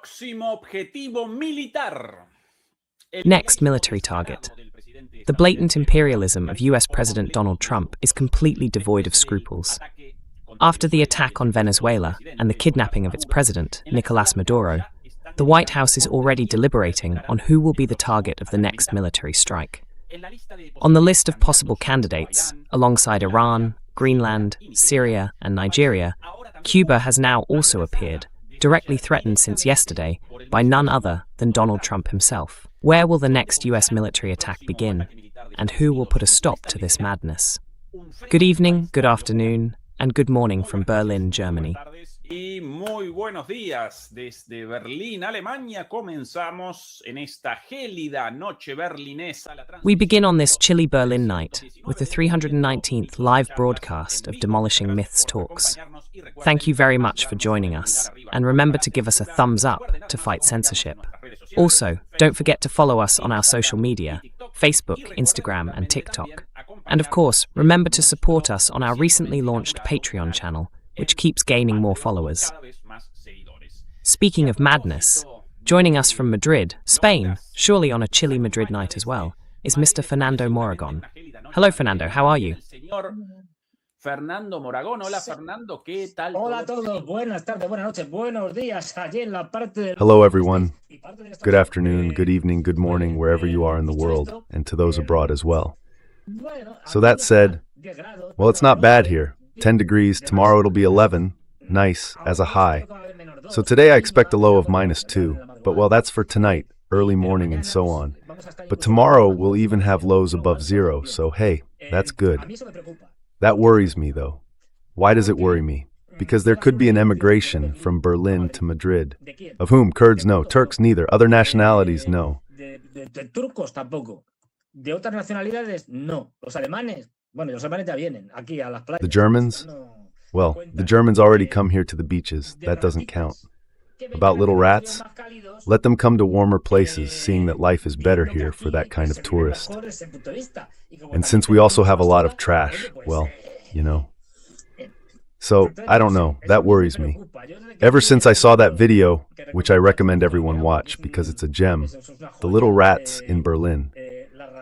Próximo objetivo militar. Next military target. The blatant imperialism of US President Donald Trump is completely devoid of scruples. After the attack on Venezuela and the kidnapping of its president, Nicolás Maduro, the White House is already deliberating on who will be the target of the next military strike. On the list of possible candidates, alongside Iran, Greenland, Syria, and Nigeria, Cuba has now also appeared, directly threatened since yesterday by none other than Donald Trump himself. Where will the next US military attack begin, and who will put a stop to this madness? Good evening, good afternoon, and good morning from Berlin, Germany. Y muy buenos días desde Berlín, Alemania. Comenzamos en esta gélida noche berlinesa. We begin on this chilly Berlin night with the 319th live broadcast of Demolishing Myths Talks. Thank you very much for joining us, and remember to give us a thumbs up to fight censorship. Also, don't forget to follow us on our social media, Facebook, Instagram, and TikTok. And of course, remember to support us on our recently launched Patreon channel, which keeps gaining more followers. Speaking of madness, joining us from Madrid, Spain, surely on a chilly Madrid night as well, is Mr. Fernando Moragon. Hello, Fernando, how are you? Fernando Moragon. Hola, Fernando, ¿qué tal? Hola a todos, buenas tardes, buenas noches, buenos días, allí en la parte del... Hello, everyone. Good afternoon, good evening, good morning, wherever you are in the world, and to those abroad as well. So that said, well, it's not bad here. 10 degrees, tomorrow it'll be 11, nice, as a high. So today I expect a low of -2, but well, that's for tonight, early morning and so on. But tomorrow we'll even have lows above 0, so hey, that's good. That worries me though. Why does it worry me? Because there could be an emigration from Berlin to Madrid, of whom Kurds no, Turks neither, other nationalities no. De turcos tampoco. De otras nacionalidades no. Los alemanes, bueno, los alemanes ya vienen aquí a las playas. The Germans? Well, the Germans already come here to the beaches. That doesn't count. About little rats? Let them come to warmer places, seeing that life is better here for that kind of tourist. And since we also have a lot of trash, well, you know. So, I don't know, that worries me. Ever since I saw that video, which I recommend everyone watch because it's a gem, the little rats in Berlin.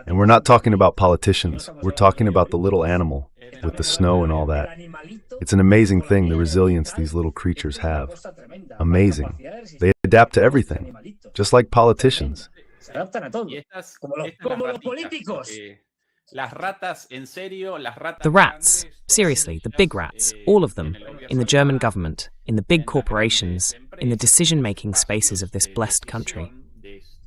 And we're not talking about politicians, we're talking about the little animal with the snow and all that. It's an amazing thing, the resilience these little creatures have. Amazing. They adapt to everything, just like politicians. The rats, seriously, the big rats, all of them, in the German government, in the big corporations, in the decision-making spaces of this blessed country.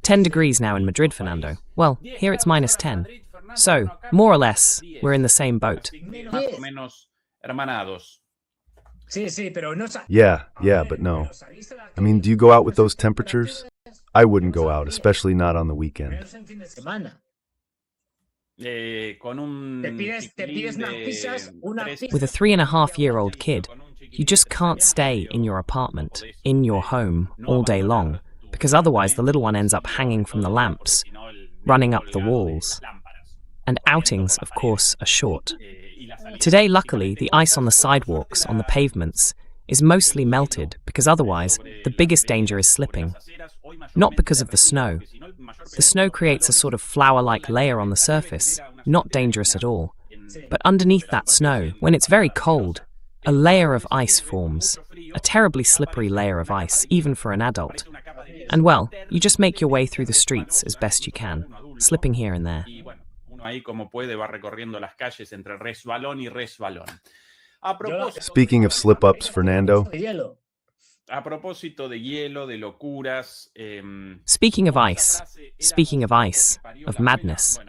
10 degrees now in Madrid, Fernando. Well, here it's -10. So, more or less, we're in the same boat. Yeah, but no. I mean, do you go out with those temperatures? I wouldn't go out, especially not on the weekend. With a 3.5-year-old kid, you just can't stay in your apartment, in your home, all day long, because otherwise the little one ends up hanging from the lamps, running up the walls. And outings, of course, are short. Today, luckily, the ice on the sidewalks, on the pavements, is mostly melted, because otherwise the biggest danger is slipping. Not because of the snow. The snow creates a sort of flour-like layer on the surface, not dangerous at all. But underneath that snow, when it's very cold, a layer of ice forms, a terribly slippery layer of ice, even for an adult. And well, you just make your way through the streets as best you can, slipping here and there. Speaking of slip-ups, Fernando. Speaking of ice, of madness.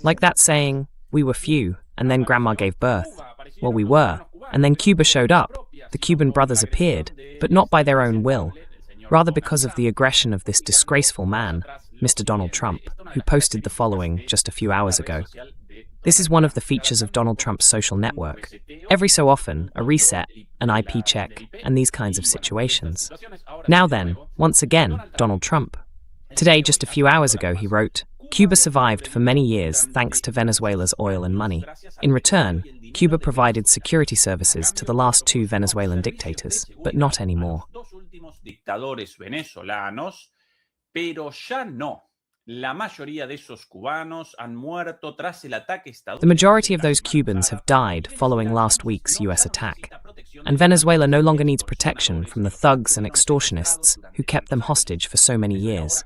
Like that saying, we were few, and then Grandma gave birth. Well, we were, and then Cuba showed up. The Cuban brothers appeared, but not by their own will, rather because of the aggression of this disgraceful man, Mr. Donald Trump, who posted the following just a few hours ago. This is one of the features of Donald Trump's social network. Every so often, a reset, an IP check, and these kinds of situations. Now then, once again, Donald Trump. Today, just a few hours ago, he wrote, Cuba survived for many years thanks to Venezuela's oil and money. In return, Cuba provided security services to the last 2 Venezuelan dictators, but not anymore. últimos dictadores venezolanos, pero ya no. La mayoría de esos cubanos han muerto tras el ataque estadounidense. The majority of those Cubans have died following last week's US attack, and Venezuela no longer needs protection from the thugs and extortionists who kept them hostage for so many years.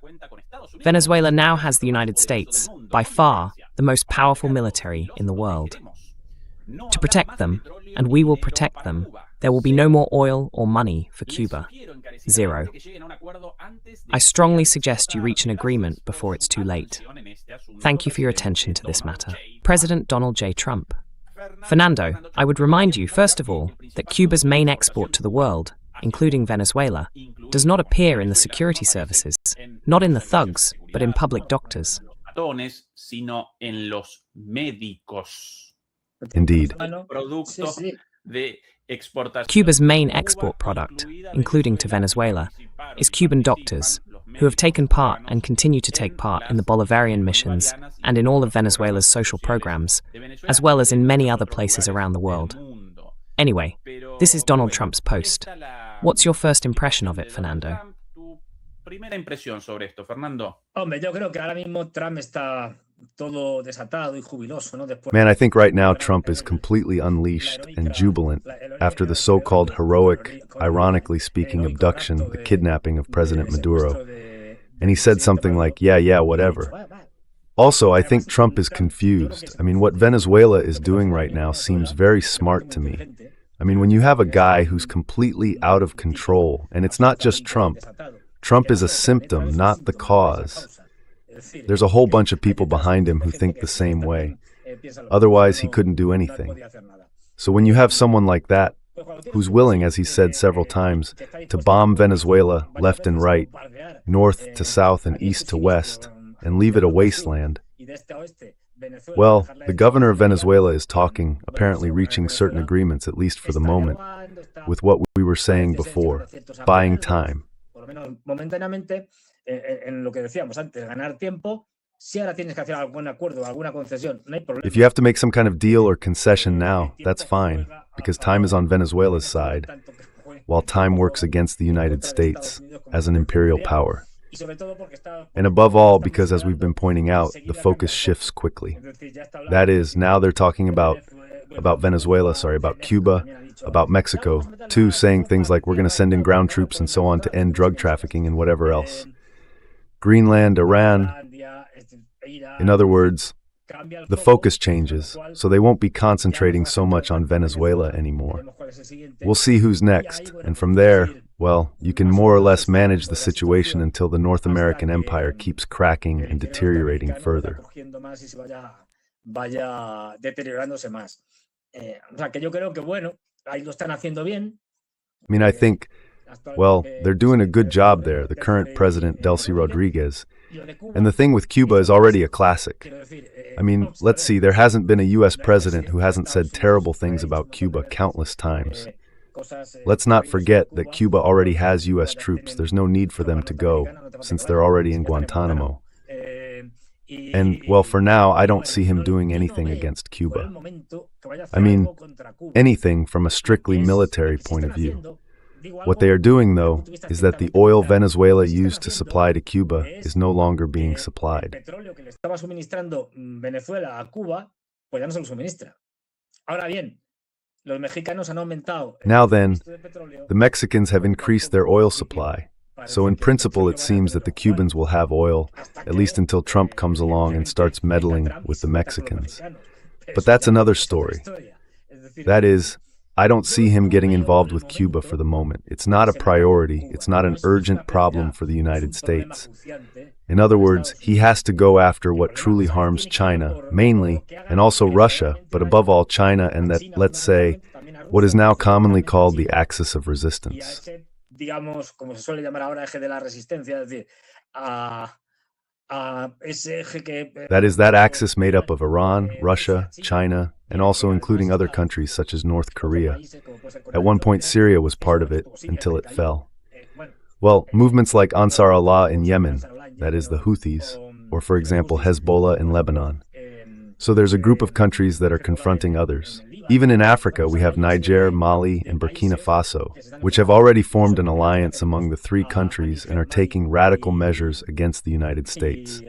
Venezuela now has the United States, by far the most powerful military in the world. To protect them, and we will protect them, there will be no more oil or money for Cuba. Zero. I strongly suggest you reach an agreement before it's too late. Thank you for your attention to this matter. President Donald J. Trump. Fernando, I would remind you, first of all, that Cuba's main export to the world, including Venezuela, does not appear in the security services, not in the thugs, but in public doctors. Indeed. Cuba's main export product, including to Venezuela, is Cuban doctors, who have taken part and continue to take part in the Bolivarian missions and in all of Venezuela's social programs, as well as in many other places around the world. Anyway, this is Donald Trump's post. What's your first impression of it, Fernando? Primera impresión sobre esto, Fernando. Hombre, yo creo que ahora mismo Trump está todo desatado y jubiloso, ¿no? Man, I think right now Trump is completely unleashed and jubilant after the so-called heroic, ironically speaking, abduction, the kidnapping of President Maduro. And he said something like, yeah, whatever. Also, I think Trump is confused. I mean, what Venezuela is doing right now seems very smart to me. I mean, when you have a guy who's completely out of control, and it's not just Trump. Trump is a symptom, not the cause. There's a whole bunch of people behind him who think the same way. Otherwise, he couldn't do anything. So when you have someone like that, who's willing, as he said several times, to bomb Venezuela left and right, north to south and east to west, and leave it a wasteland, well, the governor of Venezuela is talking, apparently reaching certain agreements, at least for the moment, with what we were saying before, buying time. If you have to make some kind of deal or concession now, that's fine, because time is on Venezuela's side, while time works against the United States as an imperial power. And above all, because as we've been pointing out, the focus shifts quickly. That is, now they're talking about Cuba, about Mexico, too, saying things like we're going to send in ground troops and so on to end drug trafficking and whatever else. Greenland, Iran. In other words, the focus changes, so they won't be concentrating so much on Venezuela anymore. We'll see who's next, and from there, well, you can more or less manage the situation until the North American empire keeps cracking and deteriorating further. I mean, I think, well, they're doing a good job there, the current president, Delcy Rodriguez. And the thing with Cuba is already a classic. I mean, let's see, there hasn't been a U.S. president who hasn't said terrible things about Cuba countless times. Let's not forget that Cuba already has U.S. troops. There's no need for them to go, since they're already in Guantanamo. And, well, for now, I don't see him doing anything against Cuba. I mean, anything from a strictly military point of view. What they are doing, though, is that the oil Venezuela used to supply to Cuba is no longer being supplied. Now then, the Mexicans have increased their oil supply. So in principle, it seems that the Cubans will have oil, at least until Trump comes along and starts meddling with the Mexicans. But that's another story. That is, I don't see him getting involved with Cuba for the moment. It's not a priority. It's not an urgent problem for the United States. In other words, he has to go after what truly harms China, mainly, and also Russia, but above all China and that, let's say, what is now commonly called the axis of resistance. That is that axis made up of Iran, Russia, China, and also including other countries such as North Korea. At one point, Syria was part of it until it fell. Well, movements like Ansar Allah in Yemen, that is the Houthis, or for example Hezbollah in Lebanon. So there's a group of countries that are confronting others. Even in Africa, we have Niger, Mali, and Burkina Faso, which have already formed an alliance among the three countries and are taking radical measures against the United States.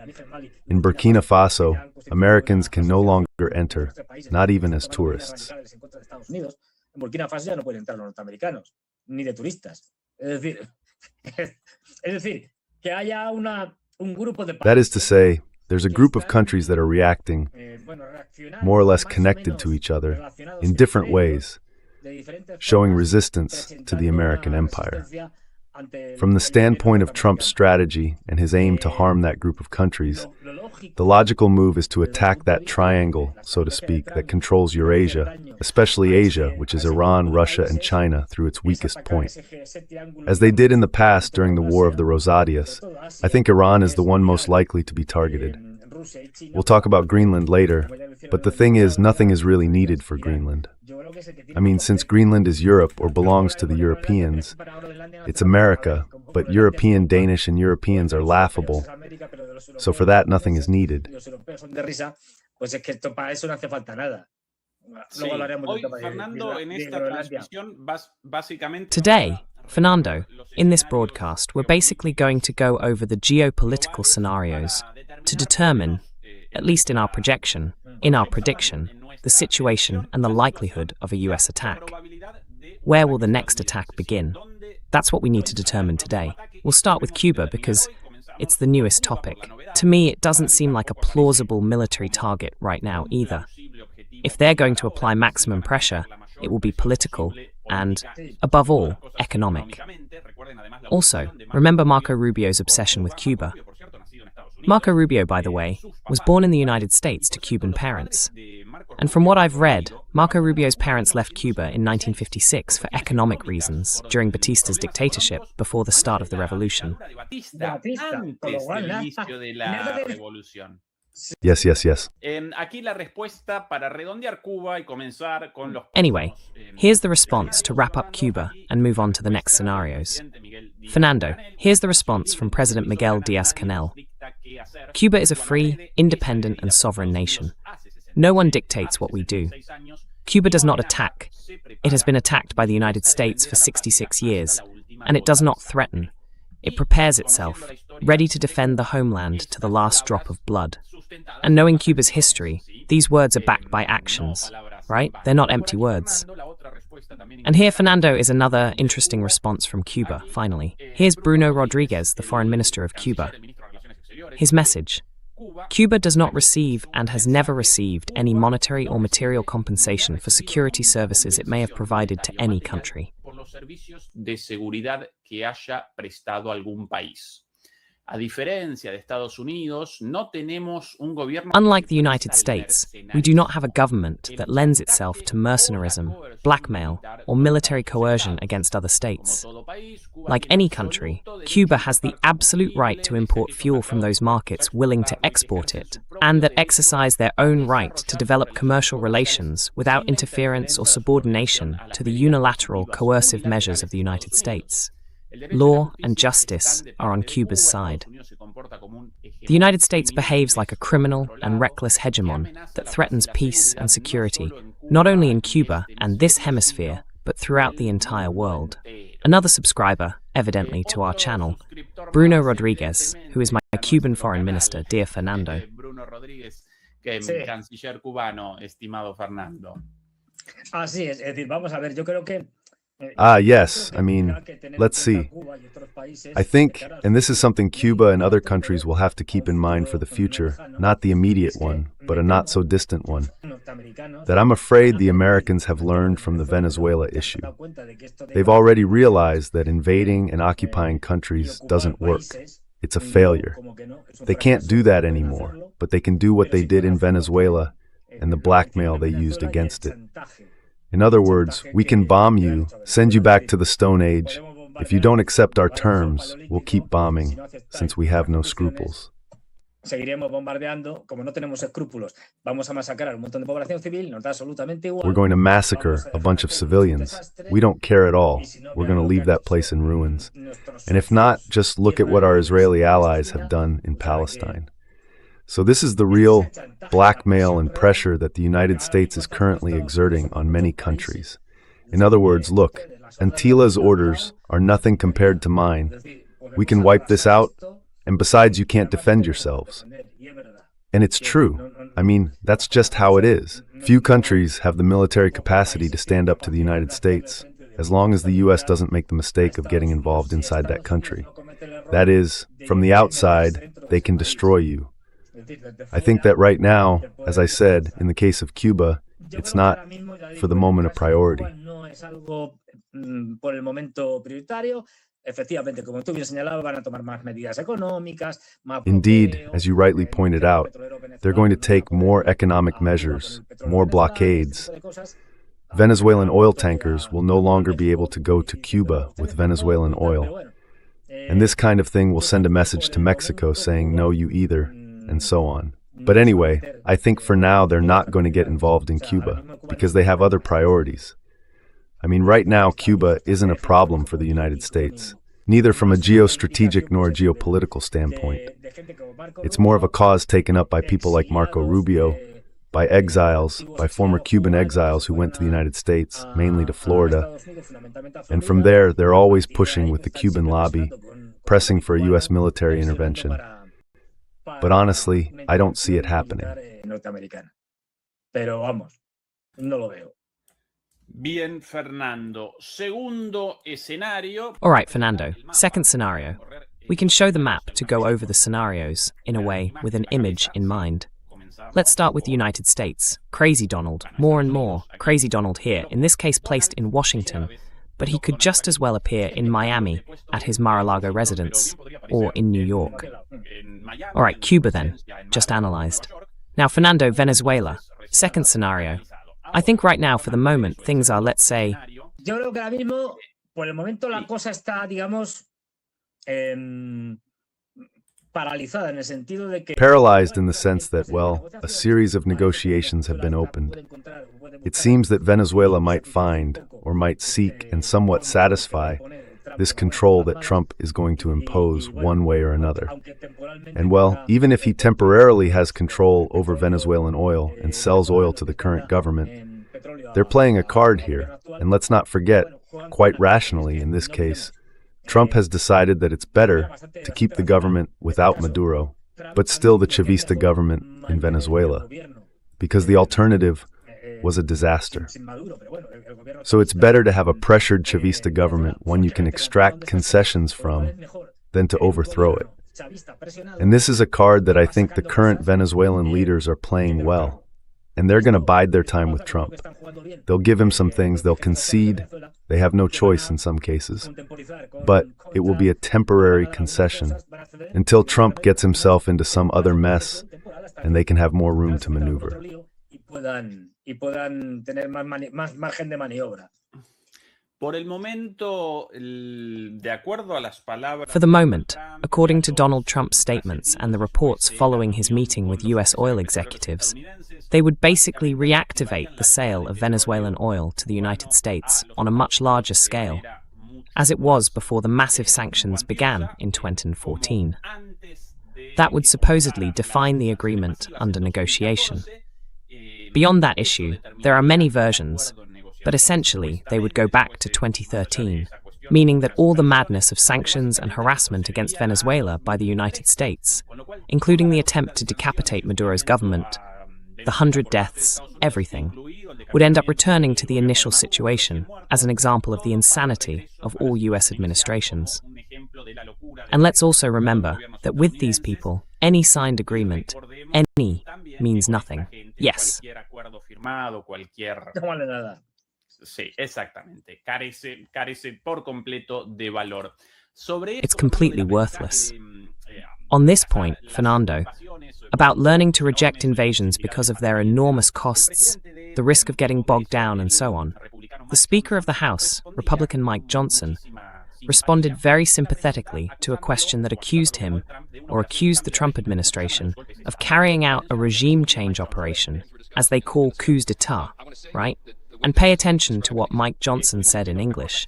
In Burkina Faso, Americans can no longer enter, not even as tourists. That is to say, there's a group of countries that are reacting, more or less connected to each other, in different ways, showing resistance to the American empire. From the standpoint of Trump's strategy and his aim to harm that group of countries, the logical move is to attack that triangle, so to speak, that controls Eurasia, especially Asia, which is Iran, Russia, and China, through its weakest point. As they did in the past during the War of the Rosadias, I think Iran is the one most likely to be targeted. We'll talk about Greenland later, but the thing is, nothing is really needed for Greenland. I mean, since Greenland is Europe or belongs to the Europeans, it's America, but European, Danish, and Europeans are laughable. So for that, nothing is needed. Today, Fernando, in this broadcast, we're basically going to go over the geopolitical scenarios to determine, at least in our prediction, the situation and the likelihood of a US attack. Where will the next attack begin? That's what we need to determine today. We'll start with Cuba because it's the newest topic. To me, it doesn't seem like a plausible military target right now either. If they're going to apply maximum pressure, it will be political and, above all, economic. Also, remember Marco Rubio's obsession with Cuba. Marco Rubio, by the way, was born in the United States to Cuban parents. And from what I've read, Marco Rubio's parents left Cuba in 1956 for economic reasons during Batista's dictatorship before the start of the revolution. Yes. Anyway, here's the response to wrap up Cuba and move on to the next scenarios. Fernando, here's the response from President Miguel Díaz-Canel. Cuba is a free, independent, and sovereign nation. No one dictates what we do. Cuba does not attack. It has been attacked by the United States for 66 years, and it does not threaten. It prepares itself, ready to defend the homeland to the last drop of blood. And knowing Cuba's history, these words are backed by actions, right? They're not empty words. And here, Fernando, is another interesting response from Cuba, finally. Here's Bruno Rodriguez, the Foreign Minister of Cuba. His message: Cuba does not receive and has never received any monetary or material compensation for security services it may have provided to any country. Unlike the United States, we do not have a government that lends itself to mercenarism, blackmail, or military coercion against other states. Like any country, Cuba has the absolute right to import fuel from those markets willing to export it, and that exercise their own right to develop commercial relations without interference or subordination to the unilateral coercive measures of the United States. Law and justice are on Cuba's side. The United States behaves like a criminal and reckless hegemon that threatens peace and security, not only in Cuba and this hemisphere, but throughout the entire world. Another subscriber, evidently, to our channel, Bruno Rodriguez, who is my Cuban foreign minister, dear Fernando. Yes. I mean, let's see. I think, and this is something Cuba and other countries will have to keep in mind for the future, not the immediate one, but a not-so-distant one, that I'm afraid the Americans have learned from the Venezuela issue. They've already realized that invading and occupying countries doesn't work. It's a failure. They can't do that anymore, but they can do what they did in Venezuela and the blackmail they used against it. In other words, we can bomb you, send you back to the Stone Age. If you don't accept our terms, we'll keep bombing, since we have no scruples. We're going to massacre a bunch of civilians. We don't care at all. We're going to leave that place in ruins. And if not, just look at what our Israeli allies have done in Palestine. So this is the real blackmail and pressure that the United States is currently exerting on many countries. In other words, look, Antila's orders are nothing compared to mine. We can wipe this out, and besides, you can't defend yourselves. And it's true. I mean, that's just how it is. Few countries have the military capacity to stand up to the United States, as long as the US doesn't make the mistake of getting involved inside that country. That is, from the outside, they can destroy you. I think that right now, as I said, in the case of Cuba, it's not, for the moment, a priority. Indeed, as you rightly pointed out, they're going to take more economic measures, more blockades. Venezuelan oil tankers will no longer be able to go to Cuba with Venezuelan oil. And this kind of thing will send a message to Mexico saying, no, you either, and so on. But anyway, I think for now they're not going to get involved in Cuba because they have other priorities. I mean, right now, Cuba isn't a problem for the United States, neither from a geostrategic nor a geopolitical standpoint. It's more of a cause taken up by people like Marco Rubio, by exiles, by former Cuban exiles who went to the United States, mainly to Florida. And from there, they're always pushing with the Cuban lobby, pressing for a U.S. military intervention. But honestly, I don't see it happening. Bien, Fernando. Segundo escenario. All right, Fernando. Second scenario. We can show the map to go over the scenarios, in a way, with an image in mind. Let's start with the United States. Crazy Donald. More and more. Crazy Donald here, in this case placed in Washington. But he could just as well appear in Miami, at his Mar-a-Lago residence, or in New York. All right, Cuba then, just analyzed. Now, Fernando, Venezuela. Second scenario. I think right now, for the moment, things are, let's say... Yo creo que ahora mismo, por el momento, la cosa está, digamos, paralizada en el sentido de que... Paralyzed in the sense that, well, a series of negotiations have been opened. It seems that Venezuela might find, or might seek and somewhat satisfy, this control that Trump is going to impose one way or another. And well, even if he temporarily has control over Venezuelan oil and sells oil to the current government, they're playing a card here. And let's not forget, quite rationally in this case, Trump has decided that it's better to keep the government without Maduro, but still the Chavista government in Venezuela, because the alternative was a disaster. So it's better to have a pressured Chavista government, one you can extract concessions from, than to overthrow it. And this is a card that I think the current Venezuelan leaders are playing well. And they're going to bide their time with Trump. They'll give him some things, they'll concede. They have no choice in some cases. But it will be a temporary concession until Trump gets himself into some other mess and they can have more room to maneuver. For the moment, according to Donald Trump's statements and the reports following his meeting with US oil executives, they would basically reactivate the sale of Venezuelan oil to the United States on a much larger scale, as it was before the massive sanctions began in 2014. That would supposedly define the agreement under negotiation. Beyond that issue, there are many versions, but essentially they would go back to 2013, meaning that all the madness of sanctions and harassment against Venezuela by the United States, including the attempt to decapitate Maduro's government, the 100 deaths, everything, would end up returning to the initial situation as an example of the insanity of all US administrations. And let's also remember that with these people, any signed agreement, any, means nothing. Yes. Sí, exactamente. Carece por completo de valor. It's completely worthless. On this point, Fernando, about learning to reject invasions because of their enormous costs, the risk of getting bogged down and so on, the Speaker of the House, Republican Mike Johnson, responded very sympathetically to a question that accused him, or accused the Trump administration, of carrying out a regime change operation, as they call coups d'etat, right? And pay attention to what Mike Johnson said in English.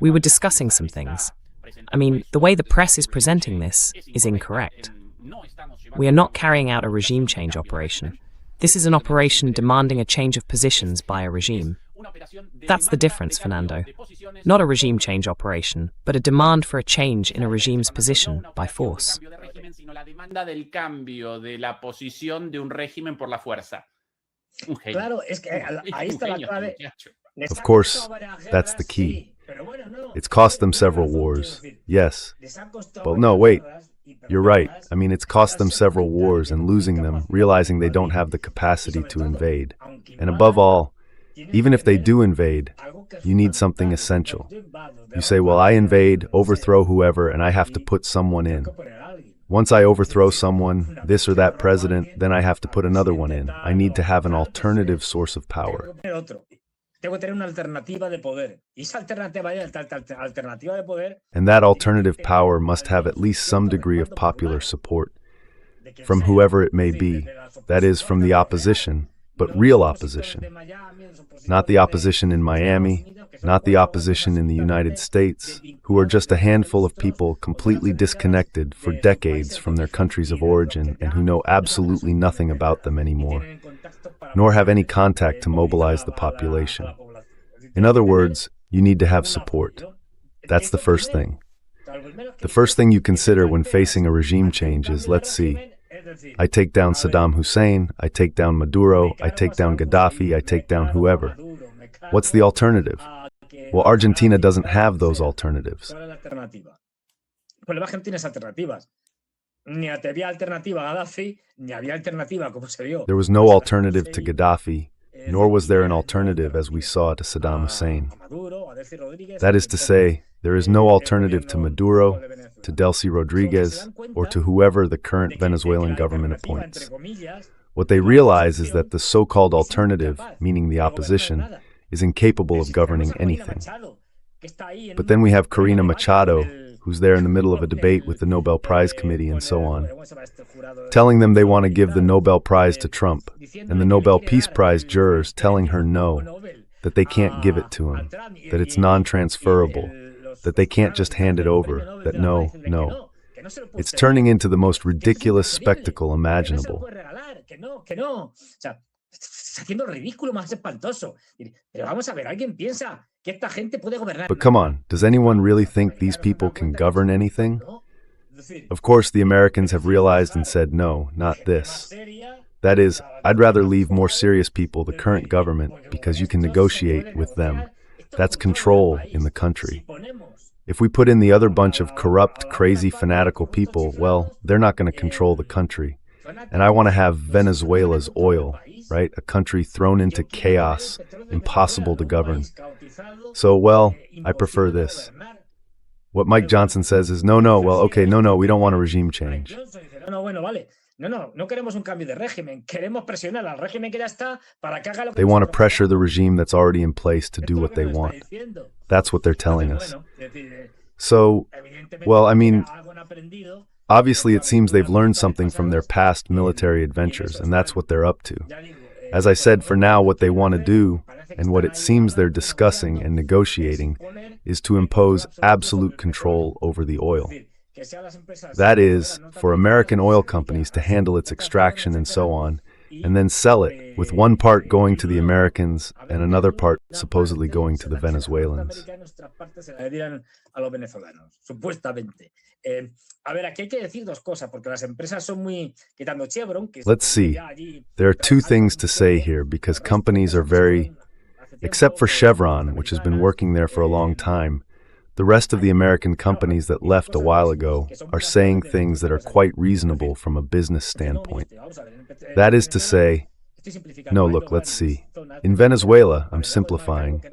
We were discussing some things. I mean, the way the press is presenting this is incorrect. We are not carrying out a regime change operation. This is an operation demanding a change of positions by a regime. That's the difference, Fernando. Not a regime change operation, but a demand for a change in a regime's position by force. Of course, that's the key. It's cost them several wars, yes. But no, wait. You're right. I mean, it's cost them several wars and losing them, realizing they don't have the capacity to invade. And above all, even if they do invade, you need something essential. You say, well, I invade, overthrow whoever, and I have to put someone in. Once I overthrow someone, this or that president, then I have to put another one in. I need to have an alternative source of power. And that alternative power must have at least some degree of popular support from whoever it may be, that is, from the opposition, but real opposition. Not the opposition in Miami, not the opposition in the United States, who are just a handful of people completely disconnected for decades from their countries of origin and who know absolutely nothing about them anymore, nor have any contact to mobilize the population. In other words, you need to have support. That's the first thing. The first thing you consider when facing a regime change is, let's see, I take down Saddam Hussein, I take down Maduro, I take down Gaddafi, I take down whoever. What's the alternative? Well, Argentina doesn't have those alternatives. There was no alternative to Gaddafi, nor was there an alternative, as we saw, to Saddam Hussein. That is to say, there is no alternative to Maduro, to Delcy Rodriguez, or to whoever the current Venezuelan government appoints. What they realize is that the so-called alternative, meaning the opposition, is incapable of governing anything. But then we have Corina Machado, who's there in the middle of a debate with the Nobel Prize Committee and so on, telling them they want to give the Nobel Prize to Trump, and the Nobel Peace Prize jurors telling her no, that they can't give it to him, that it's non-transferable, that they can't just hand it over, that no. It's turning into the most ridiculous spectacle imaginable. But come on, does anyone really think these people can govern anything? Of course, the Americans have realized and said, no, not this. That is, I'd rather leave more serious people the current government because you can negotiate with them. That's control in the country. If we put in the other bunch of corrupt, crazy, fanatical people, well, they're not going to control the country. And I want to have Venezuela's oil, right? A country thrown into chaos, impossible to govern. So, well, I prefer this. What Mike Johnson says is, no, we don't want a regime change. They want to pressure the regime that's already in place to do what they want. That's what they're telling us. So, well, I mean, obviously it seems they've learned something from their past military adventures, and that's what they're up to. As I said, for now, what they want to do, and what it seems they're discussing and negotiating, is to impose absolute control over the oil. That is, for American oil companies to handle its extraction and so on, and then sell it, with one part going to the Americans and another part supposedly going to the Venezuelans. Let's see. There are two things to say here because companies are very, except for Chevron, which has been working there for a long time, the rest of the American companies that left a while ago are saying things that are quite reasonable from a business standpoint. That is to say, no, look, let's see. In Venezuela, I'm simplifying,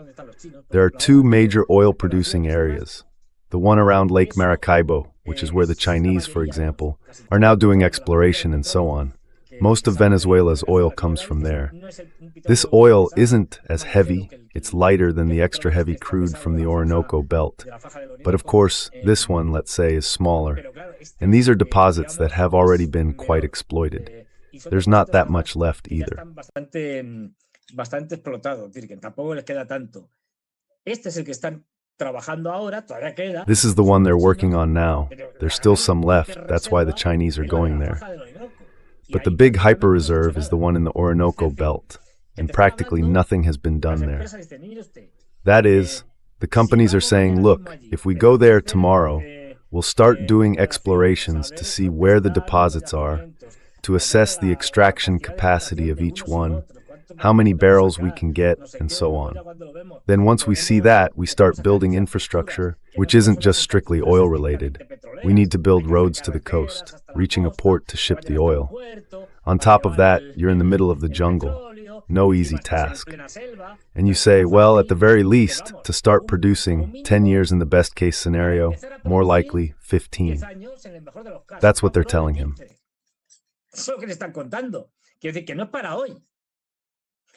there are two major oil-producing areas. The one around Lake Maracaibo, which is where the Chinese, for example, are now doing exploration and so on. Most of Venezuela's oil comes from there. This oil isn't as heavy, it's lighter than the extra heavy crude from the Orinoco Belt. But of course, this one, let's say, is smaller. And these are deposits that have already been quite exploited. There's not that much left either. This is the one they're working on now. There's still some left, that's why the Chinese are going there. But the big hyper-reserve is the one in the Orinoco Belt, and practically nothing has been done there. That is, the companies are saying, look, if we go there tomorrow, we'll start doing explorations to see where the deposits are, to assess the extraction capacity of each one, how many barrels we can get, and so on. Then once we see that, we start building infrastructure, which isn't just strictly oil-related. We need to build roads to the coast, reaching a port to ship the oil. On top of that, you're in the middle of the jungle. No easy task. And you say, well, at the very least, to start producing, 10 years in the best-case scenario, more likely 15. That's what they're telling him.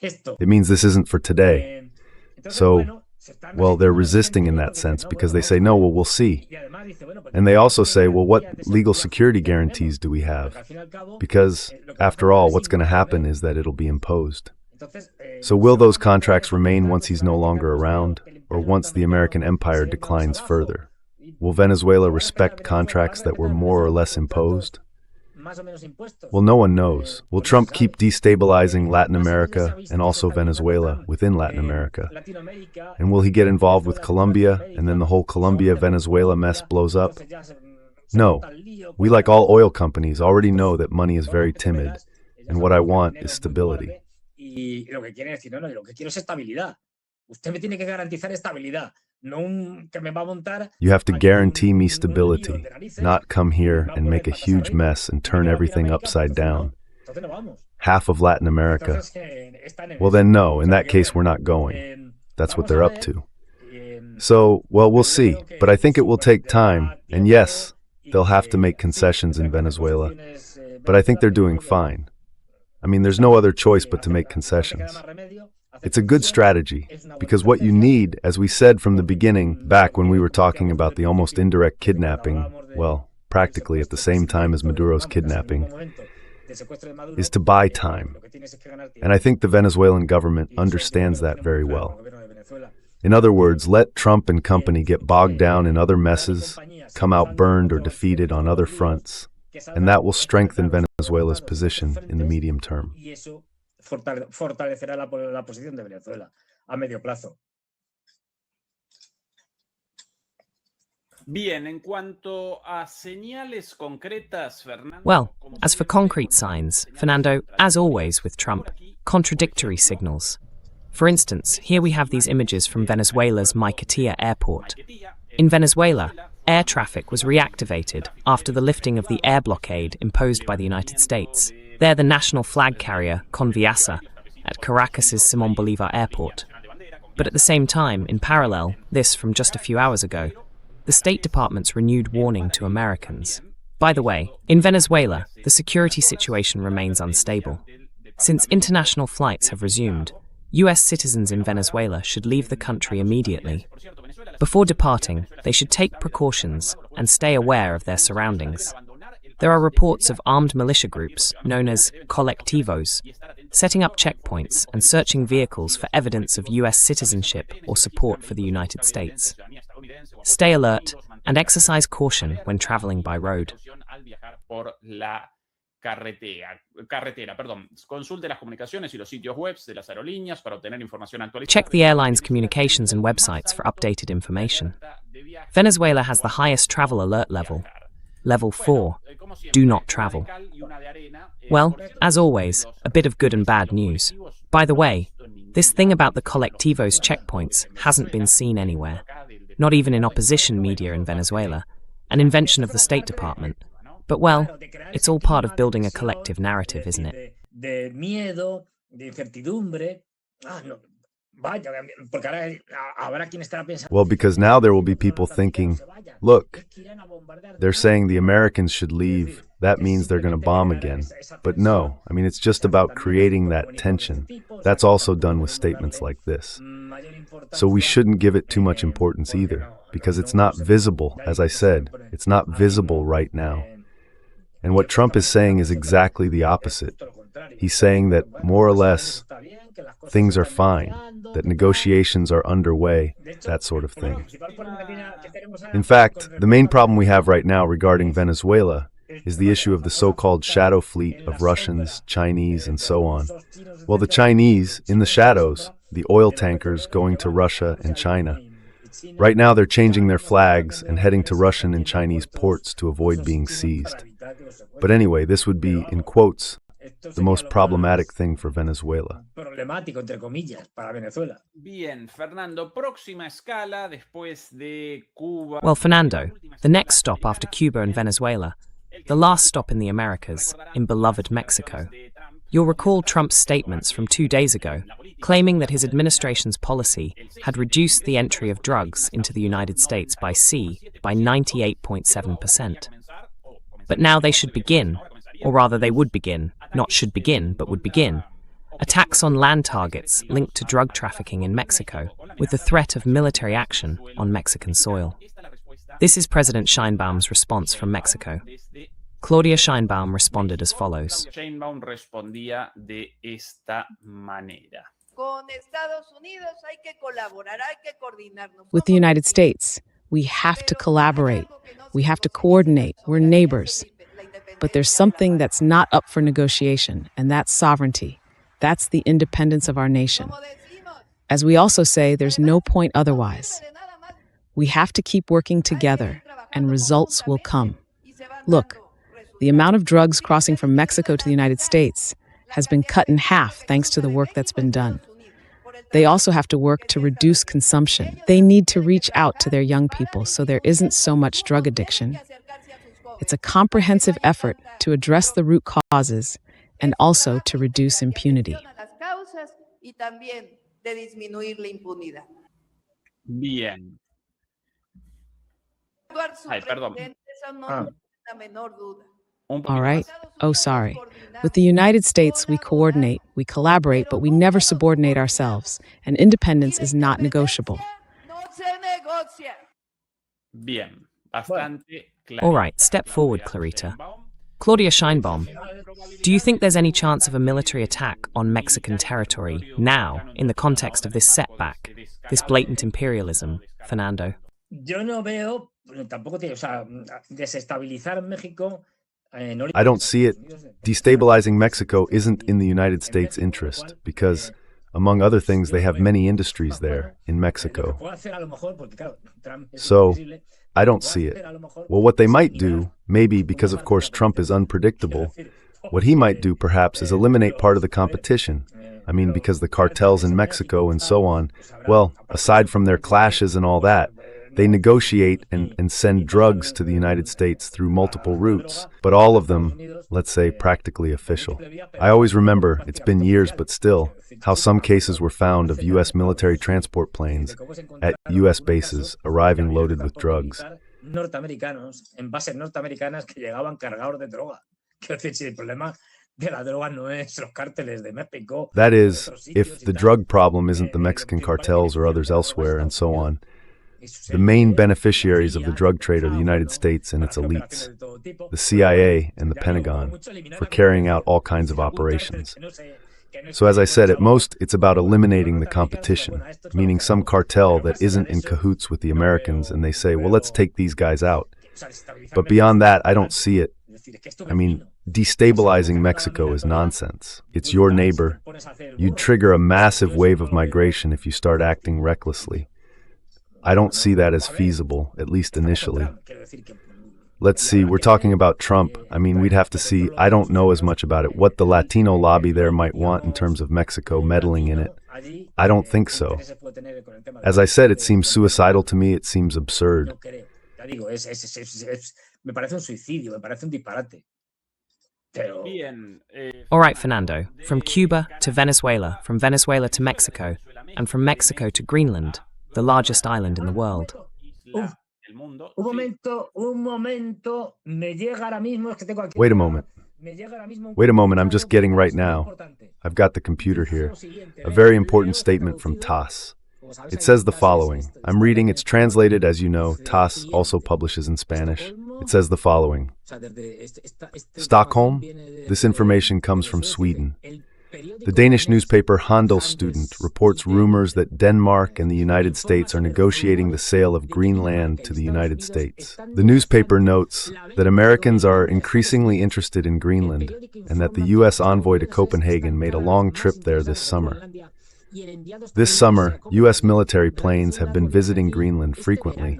It means this isn't for today. So, well, they're resisting in that sense because they say, no, well, we'll see. And they also say, well, what legal security guarantees do we have? Because, after all, what's going to happen is that it'll be imposed. So will those contracts remain once he's no longer around, or once the American empire declines further? Will Venezuela respect contracts that were more or less imposed? Well, no one knows. Will Trump keep destabilizing Latin America and also Venezuela within Latin America? And will he get involved with Colombia, and then the whole Colombia-Venezuela mess blows up? No. We, like all oil companies, already know that money is very timid, and what I want is stability. You have to guarantee me stability, not come here and make a huge mess and turn everything upside down. Half of Latin America. Well then no, in that case we're not going. That's what they're up to. So, well, we'll see, but I think it will take time, and yes, they'll have to make concessions in Venezuela, but I think they're doing fine. I mean, there's no other choice but to make concessions. It's a good strategy, because what you need, as we said from the beginning, back when we were talking about the almost indirect kidnapping, well, practically at the same time as Maduro's kidnapping, is to buy time. And I think the Venezuelan government understands that very well. In other words, let Trump and company get bogged down in other messes, come out burned or defeated on other fronts, and that will strengthen Venezuela's position in the medium term. Fortalecerá la posición de Venezuela a medio plazo. Bien, en cuanto a señales concretas, Fernando. Well, as for concrete signs, Fernando, as always with Trump, contradictory signals. For instance, here we have these images from Venezuela's Maiquetía airport. In Venezuela, air traffic was reactivated after the lifting of the air blockade imposed by the United States. They're the national flag carrier, Conviasa, at Caracas's Simón Bolívar Airport. But at the same time, in parallel, this from just a few hours ago, the State Department's renewed warning to Americans. By the way, in Venezuela, the security situation remains unstable. Since international flights have resumed, US citizens in Venezuela should leave the country immediately. Before departing, they should take precautions and stay aware of their surroundings. There are reports of armed militia groups, known as colectivos, setting up checkpoints and searching vehicles for evidence of US citizenship or support for the United States. Stay alert and exercise caution when traveling by road. Check the airline's communications and websites for updated information. Venezuela has the highest travel alert level, Level 4, do not travel. Well, as always, a bit of good and bad news. By the way, this thing about the colectivos checkpoints hasn't been seen anywhere, not even in opposition media in Venezuela, an invention of the State Department. But well, it's all part of building a collective narrative, isn't it? Well, because now there will be people thinking, look, they're saying the Americans should leave, that means they're going to bomb again. But no, I mean, it's just about creating that tension. That's also done with statements like this. So we shouldn't give it too much importance either, because it's not visible, as I said, it's not visible right now. And what Trump is saying is exactly the opposite. He's saying that, more or less, things are fine, that negotiations are underway, that sort of thing. In fact, the main problem we have right now regarding Venezuela is the issue of the so-called shadow fleet of Russians, Chinese, and so on. Well, the Chinese, in the shadows, the oil tankers going to Russia and China. Right now they're changing their flags and heading to Russian and Chinese ports to avoid being seized. But anyway, this would be, in quotes, the most problematic thing for Venezuela. Bien, Fernando, próxima escala después de Cuba. Well, Fernando, the next stop after Cuba and Venezuela, the last stop in the Americas, in beloved Mexico. You'll recall Trump's statements from 2 days ago, claiming that his administration's policy had reduced the entry of drugs into the United States by sea by 98.7%. But now they should begin, or rather they would begin, not should begin, but would begin, attacks on land targets linked to drug trafficking in Mexico, with the threat of military action on Mexican soil. This is President Sheinbaum's response from Mexico. Claudia Sheinbaum responded as follows. Sheinbaum respondía de esta manera. With the United States, we have to collaborate. We have to coordinate. We're neighbors. But there's something that's not up for negotiation, and that's sovereignty. That's the independence of our nation. As we also say, there's no point otherwise. We have to keep working together, and results will come. Look, the amount of drugs crossing from Mexico to the United States has been cut in half thanks to the work that's been done. They also have to work to reduce consumption. They need to reach out to their young people so there isn't so much drug addiction. It's a comprehensive effort to address the root causes and also to reduce impunity. Bien. Ay, perdón. All right. Oh, sorry. With the United States, we coordinate, we collaborate, but we never subordinate ourselves. And independence is not negotiable. Bien. Bastante claro. All right, step forward, Clarita. Claudia Sheinbaum, do you think there's any chance of a military attack on Mexican territory now, in the context of this setback, this blatant imperialism, Fernando? Yo no veo, tampoco tiene, o sea, desestabilizar México. I don't see it. Destabilizing Mexico isn't in the United States' interest because, among other things, they have many industries there in Mexico. So, I don't see it. Well, what they might do, maybe because of course Trump is unpredictable, what he might do perhaps is eliminate part of the competition. I mean, because the cartels in Mexico and so on, well, aside from their clashes and all that, they negotiate and send drugs to the United States through multiple routes, but all of them, let's say, practically official. I always remember, it's been years but still, how some cases were found of U.S. military transport planes at U.S. bases arriving loaded with drugs. Norteamericanos en bases norteamericanas que llegaban cargados de droga. Quiero decir, si el problema de la droga no es los cárteles de México. That is, if the drug problem isn't the Mexican cartels or others elsewhere and so on, the main beneficiaries of the drug trade are the United States and its elites, the CIA and the Pentagon, for carrying out all kinds of operations. So as I said, at most, it's about eliminating the competition, meaning some cartel that isn't in cahoots with the Americans and they say, well, let's take these guys out. But beyond that, I don't see it. I mean, destabilizing Mexico is nonsense. It's your neighbor. You'd trigger a massive wave of migration if you start acting recklessly. I don't see that as feasible, at least initially. Let's see, we're talking about Trump. I mean, we'd have to see, I don't know as much about it, what the Latino lobby there might want in terms of Mexico meddling in it. I don't think so. As I said, it seems suicidal to me, it seems absurd. All right, Fernando, from Cuba to Venezuela, from Venezuela to Mexico, and from Mexico to Greenland, the largest island in the world. Wait a moment, I'm just getting right now. I've got the computer here. A very important statement from TASS. It says the following. I'm reading, it's translated, as you know, TASS also publishes in Spanish. It says the following. Stockholm, this information comes from Sweden. The Danish newspaper Handelsstudent reports rumors that Denmark and the United States are negotiating the sale of Greenland to the United States. The newspaper notes that Americans are increasingly interested in Greenland and that the U.S. envoy to Copenhagen made a long trip there this summer. This summer, U.S. military planes have been visiting Greenland frequently,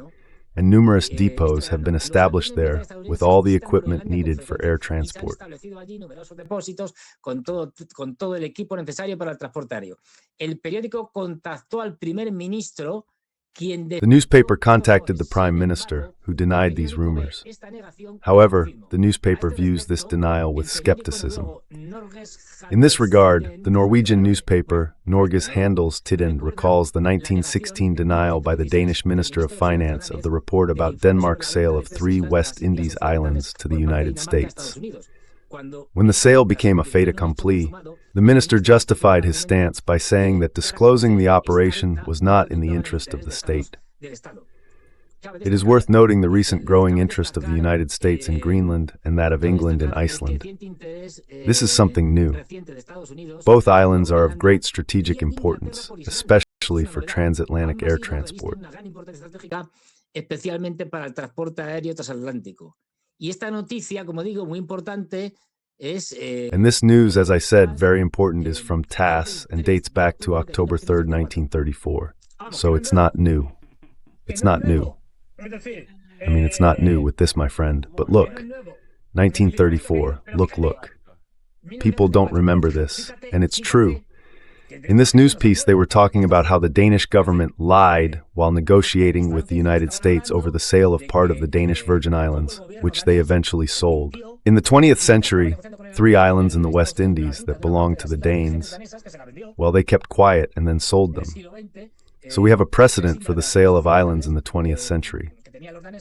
and numerous depots have been established there with all the equipment needed for air transport. The newspaper contacted the Prime Minister, who denied these rumors. However, the newspaper views this denial with skepticism. In this regard, the Norwegian newspaper Norges Handelstidende recalls the 1916 denial by the Danish Minister of Finance of the report about Denmark's sale of 3 West Indies islands to the United States. When the sale became a fait accompli, the minister justified his stance by saying that disclosing the operation was not in the interest of the state. It is worth noting the recent growing interest of the United States in Greenland and that of England and Iceland. This is something new. Both islands are of great strategic importance, especially for transatlantic air transport. And this news, as I said, very important, is from TASS and dates back to October 3rd, 1934. So it's not new. It's not new. I mean, it's not new with this, my friend. But look, 1934, look. People don't remember this, and it's true. In this news piece, they were talking about how the Danish government lied while negotiating with the United States over the sale of part of the Danish Virgin Islands, which they eventually sold. In the 20th century, 3 islands in the West Indies that belonged to the Danes, well, they kept quiet and then sold them. So we have a precedent for the sale of islands in the 20th century.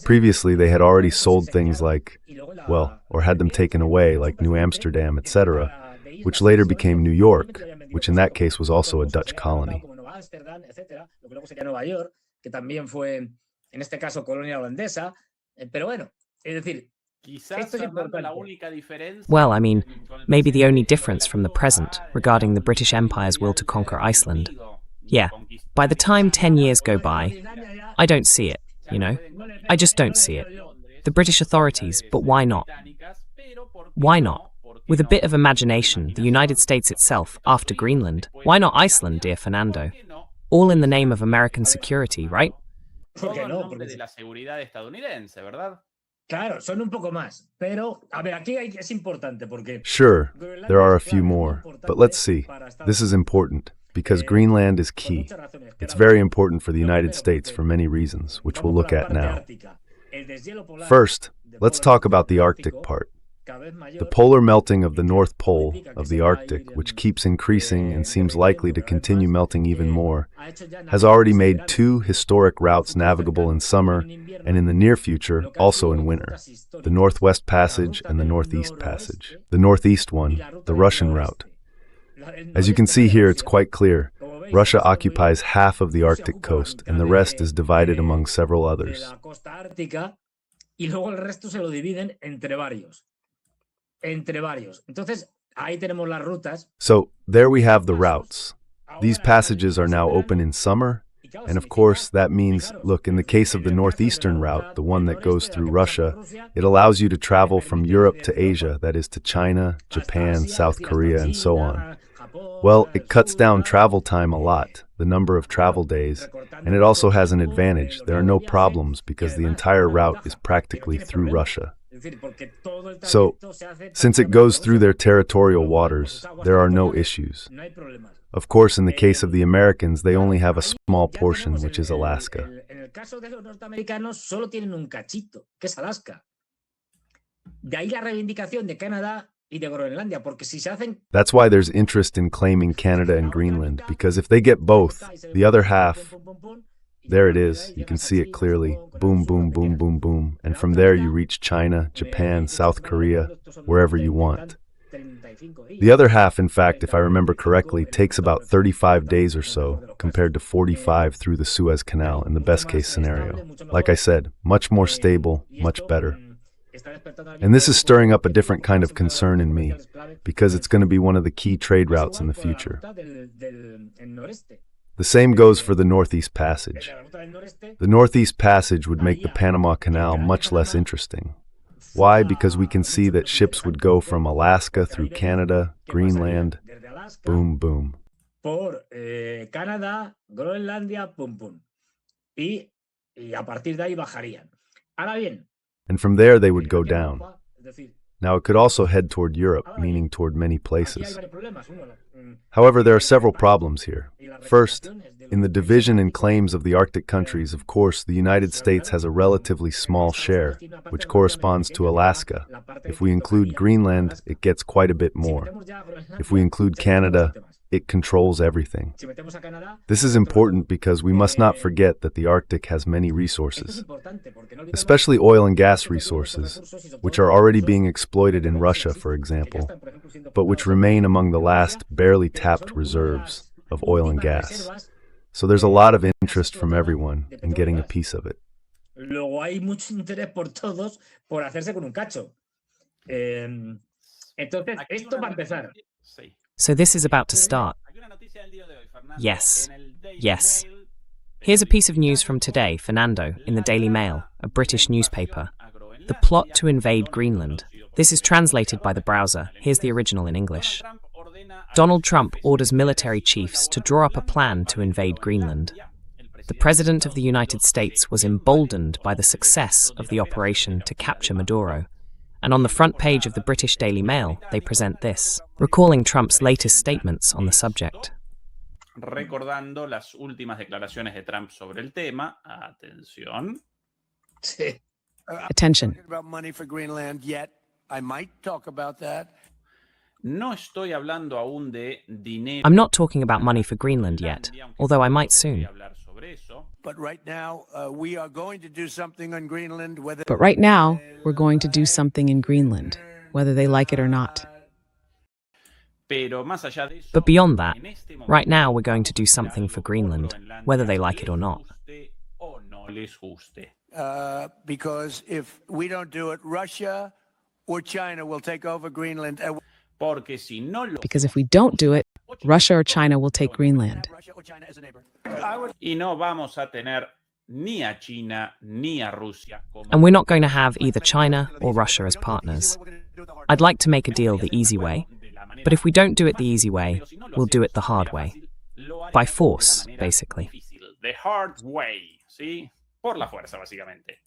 Previously, they had already sold things like, well, or had them taken away, like New Amsterdam, etc., which later became New York, which in that case was also a Dutch colony. Well, I mean, maybe the only difference from the present regarding the British Empire's will to conquer Iceland. Yeah, by the time 10 years go by, I don't see it, you know? I just don't see it. The British authorities, but why not? Why not? With a bit of imagination, the United States itself, after Greenland. Why not Iceland, dear Fernando? All in the name of American security, right? Sure, there are a few more, but let's see. This is important, because Greenland is key. It's very important for the United States for many reasons, which we'll look at now. First, let's talk about the Arctic part. The polar melting of the North Pole of the Arctic, which keeps increasing and seems likely to continue melting even more, has already made 2 historic routes navigable in summer and in the near future also in winter, the Northwest Passage and the Northeast Passage. The Northeast one, the Russian route. As you can see here, it's quite clear. Russia occupies half of the Arctic coast, and the rest is divided among several others. So there we have the routes. These passages are now open in summer, and of course that means, look, in the case of the northeastern route, the one that goes through Russia, it allows you to travel from Europe to Asia, that is to China, Japan, South Korea, and so on. Well, it cuts down travel time a lot, the number of travel days, and it also has an advantage. There are no problems because the entire route is practically through Russia. So, since it goes through their territorial waters, there are no issues. Of course, in the case of the Americans, they only have a small portion, which is Alaska. That's why there's interest in claiming Canada and Greenland, because if they get both, the other half, there it is, you can see it clearly, boom, boom, boom, boom, boom, and from there you reach China, Japan, South Korea, wherever you want. The other half, in fact, if I remember correctly, takes about 35 days or so, compared to 45 through the Suez Canal in the best case scenario. Like I said, much more stable, much better. And this is stirring up a different kind of concern in me, because it's going to be one of the key trade routes in the future. The same goes for the Northeast Passage. The Northeast Passage would make the Panama Canal much less interesting. Why? Because we can see that ships would go from Alaska through Canada, Greenland, boom, boom. Por Canadá, Groenlandia, pum, pum. Y a partir de ahí bajarían. Ahora bien. And from there they would go down. Now it could also head toward Europe, meaning toward many places. However, there are several problems here. First, in the division and claims of the Arctic countries, of course, the United States has a relatively small share, which corresponds to Alaska. If we include Greenland, it gets quite a bit more. If we include Canada, it controls everything. This is important because we must not forget that the Arctic has many resources, especially oil and gas resources, which are already being exploited in Russia, for example, but which remain among the last barely tapped reserves of oil and gas. So there's a lot of interest from everyone in getting a piece of it. Luego hay mucho interés por todos por hacerse con un cacho. Entonces, esto para empezar. So this is about to start. Yes. Yes. Here's a piece of news from today, Fernando, in the Daily Mail, a British newspaper. The plot to invade Greenland. This is translated by the browser. Here's the original in English. Donald Trump orders military chiefs to draw up a plan to invade Greenland. The President of the United States was emboldened by the success of the operation to capture Maduro. And on the front page of the British Daily Mail, they present this, recalling Trump's latest statements on the subject. Recordando las últimas declaraciones de Trump sobre el tema. Atención. Sí. Attention. About money for Greenland yet. I might talk about that. No estoy hablando aún de dinero. I'm not talking about money for Greenland yet, although I might soon. But right now, we are going to do something on Greenland. But right now, we're going to do something in Greenland, whether they like it or not. But beyond that, right now we're going to do something for Greenland, whether they like it or not. Because if we don't do it, Russia or China will take over Greenland. Because if we don't do it, Russia or China will take Greenland. Y no vamos a tener ni a China ni a Rusia. And we're not going to have either China or Russia as partners. I'd like to make a deal the easy way, but if we don't do it the easy way, we'll do it the hard way. By force, basically. The hard way, ¿sí? Por la fuerza, básicamente.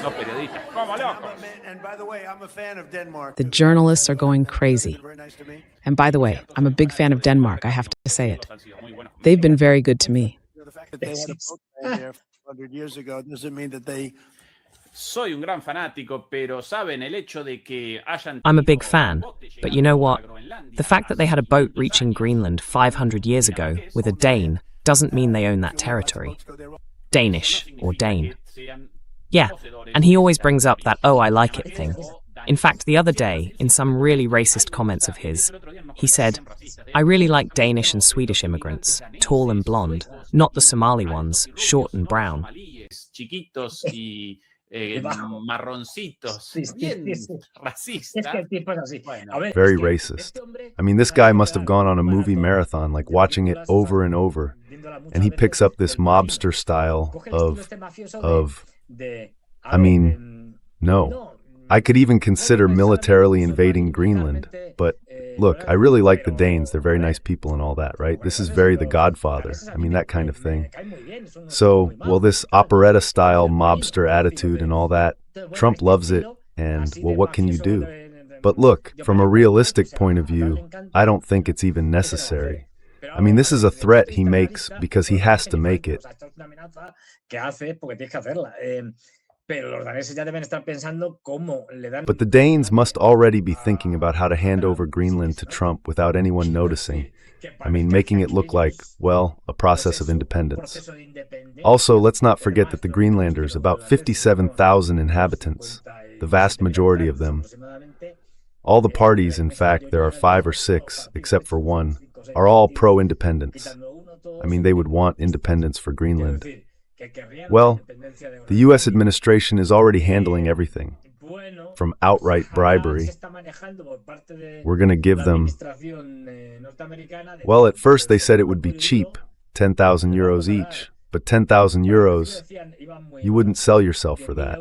Los periodistas, como locos. And by the way, I'm a fan of Denmark. The journalists are going crazy. And by the way, I'm a big fan of Denmark, I have to say it. They've been very good to me. The fact that they had a boat there 100 years ago doesn't mean that they... Soy un gran fanático, pero saben el hecho de que hayan... I'm a big fan, but you know what? The fact that they had a boat reaching Greenland 500 years ago with a Dane doesn't mean they own that territory. Danish or Dane. Yeah, and he always brings up that "oh, I like it" thing. In fact, the other day, in some really racist comments of his, he said, "I really like Danish and Swedish immigrants, tall and blonde, not the Somali ones, short and brown." Chiquitos y marroncitos, bien racista. Very racist. I mean, this guy must have gone on a movie marathon, like watching it over and over, and he picks up this mobster style of I mean, no. I could even consider militarily invading Greenland, but look, I really like the Danes. They're very nice people and all that, right? This is very The Godfather. I mean, that kind of thing. So, well, this operetta-style mobster attitude and all that, Trump loves it, and, well, what can you do? But look, from a realistic point of view, I don't think it's even necessary. I mean, this is a threat he makes because he has to make it. But the Danes must already be thinking about how to hand over Greenland to Trump without anyone noticing. I mean, making it look like, well, a process of independence. Also, let's not forget that the Greenlanders, about 57,000 inhabitants, the vast majority of them, all the parties, in fact, there are 5 or 6, except for one, are all pro-independence. I mean, they would want independence for Greenland. Well, the U.S. administration is already handling everything, from outright bribery. We're going to give them... Well, at first they said it would be cheap, 10,000 euros each. But 10,000 euros, you wouldn't sell yourself for that.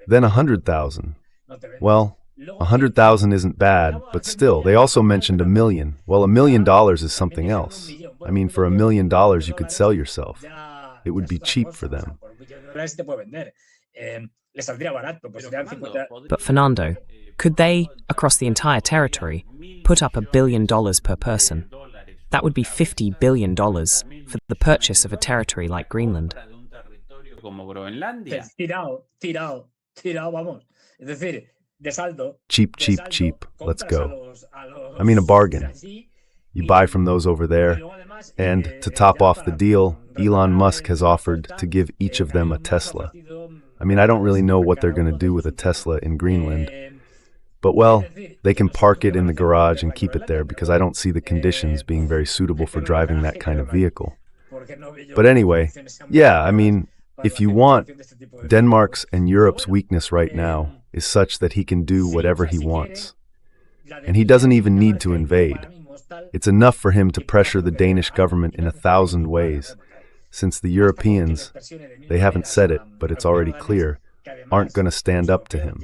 Then 100,000. Well, 100,000 isn't bad, but still, they also mentioned $1 million. Well, $1 million is something else. I mean, for $1 million, you could sell yourself. It would be cheap for them. But Fernando, could they, across the entire territory, put up $1 billion per person? That would be $50 billion for the purchase of a territory like Greenland. Cheap, cheap, cheap. Let's go. I mean, a bargain. You buy from those over there, and to top off the deal, Elon Musk has offered to give each of them a Tesla. I mean, I don't really know what they're going to do with a Tesla in Greenland. But, well, they can park it in the garage and keep it there because I don't see the conditions being very suitable for driving that kind of vehicle. But anyway, yeah, I mean, if you want, Denmark's and Europe's weakness right now is such that he can do whatever he wants. And he doesn't even need to invade. It's enough for him to pressure the Danish government in 1,000 ways, since the Europeans, they haven't said it, but it's already clear, aren't going to stand up to him.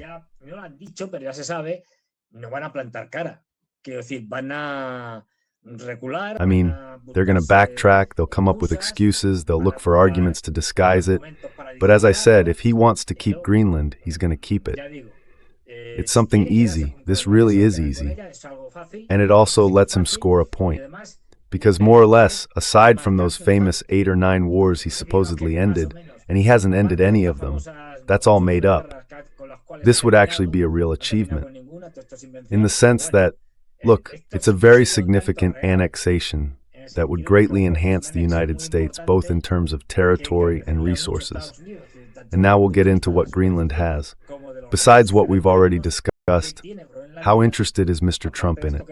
I mean, they're going to backtrack, they'll come up with excuses, they'll look for arguments to disguise it. But as I said, if he wants to keep Greenland, he's going to keep it. It's something easy. This really is easy. And it also lets him score a point. Because more or less, aside from those famous 8 or 9 wars he supposedly ended, and he hasn't ended any of them, that's all made up. This would actually be a real achievement, in the sense that, look, it's a very significant annexation that would greatly enhance the United States, both in terms of territory and resources. And now we'll get into what Greenland has. Besides what we've already discussed, how interested is Mr. Trump in it?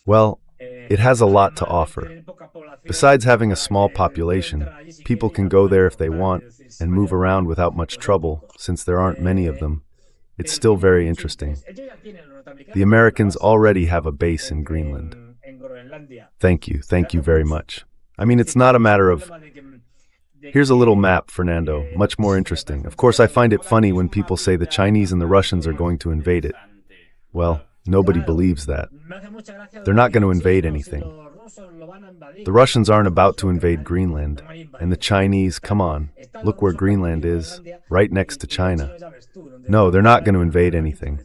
Well, it has a lot to offer. Besides having a small population, people can go there if they want and move around without much trouble, since there aren't many of them. It's still very interesting. The Americans already have a base in Greenland. Thank you very much. I mean, it's not a matter of... Here's a little map, Fernando, much more interesting. Of course, I find it funny when people say the Chinese and the Russians are going to invade it. Well, nobody believes that. They're not going to invade anything. The Russians aren't about to invade Greenland. And the Chinese, come on, look where Greenland is, right next to China. No, they're not going to invade anything.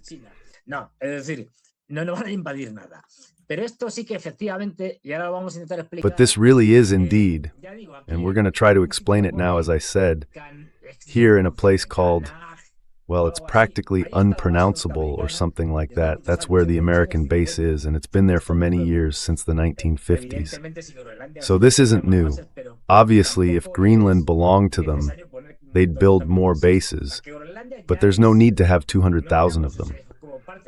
But this really is indeed, and we're going to try to explain it now, as I said, here in a place called, well, it's practically unpronounceable or something like that. That's where the American base is, and it's been there for many years, since the 1950s. So this isn't new. Obviously, if Greenland belonged to them, they'd build more bases, but there's no need to have 200,000 of them.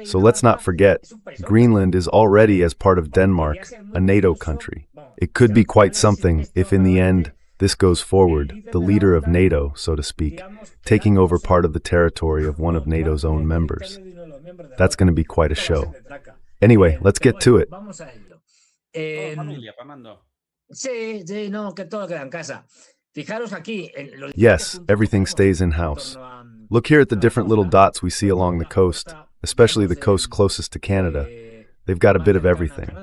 So let's not forget, Greenland is already, as part of Denmark, a NATO country. It could be quite something if in the end this goes forward, the leader of NATO, so to speak, taking over part of the territory of one of NATO's own members. That's going to be quite a show. Anyway, let's get to it. Yes, everything stays in-house. Look here at the different little dots we see along the coast, especially the coast closest to Canada. They've got a bit of everything.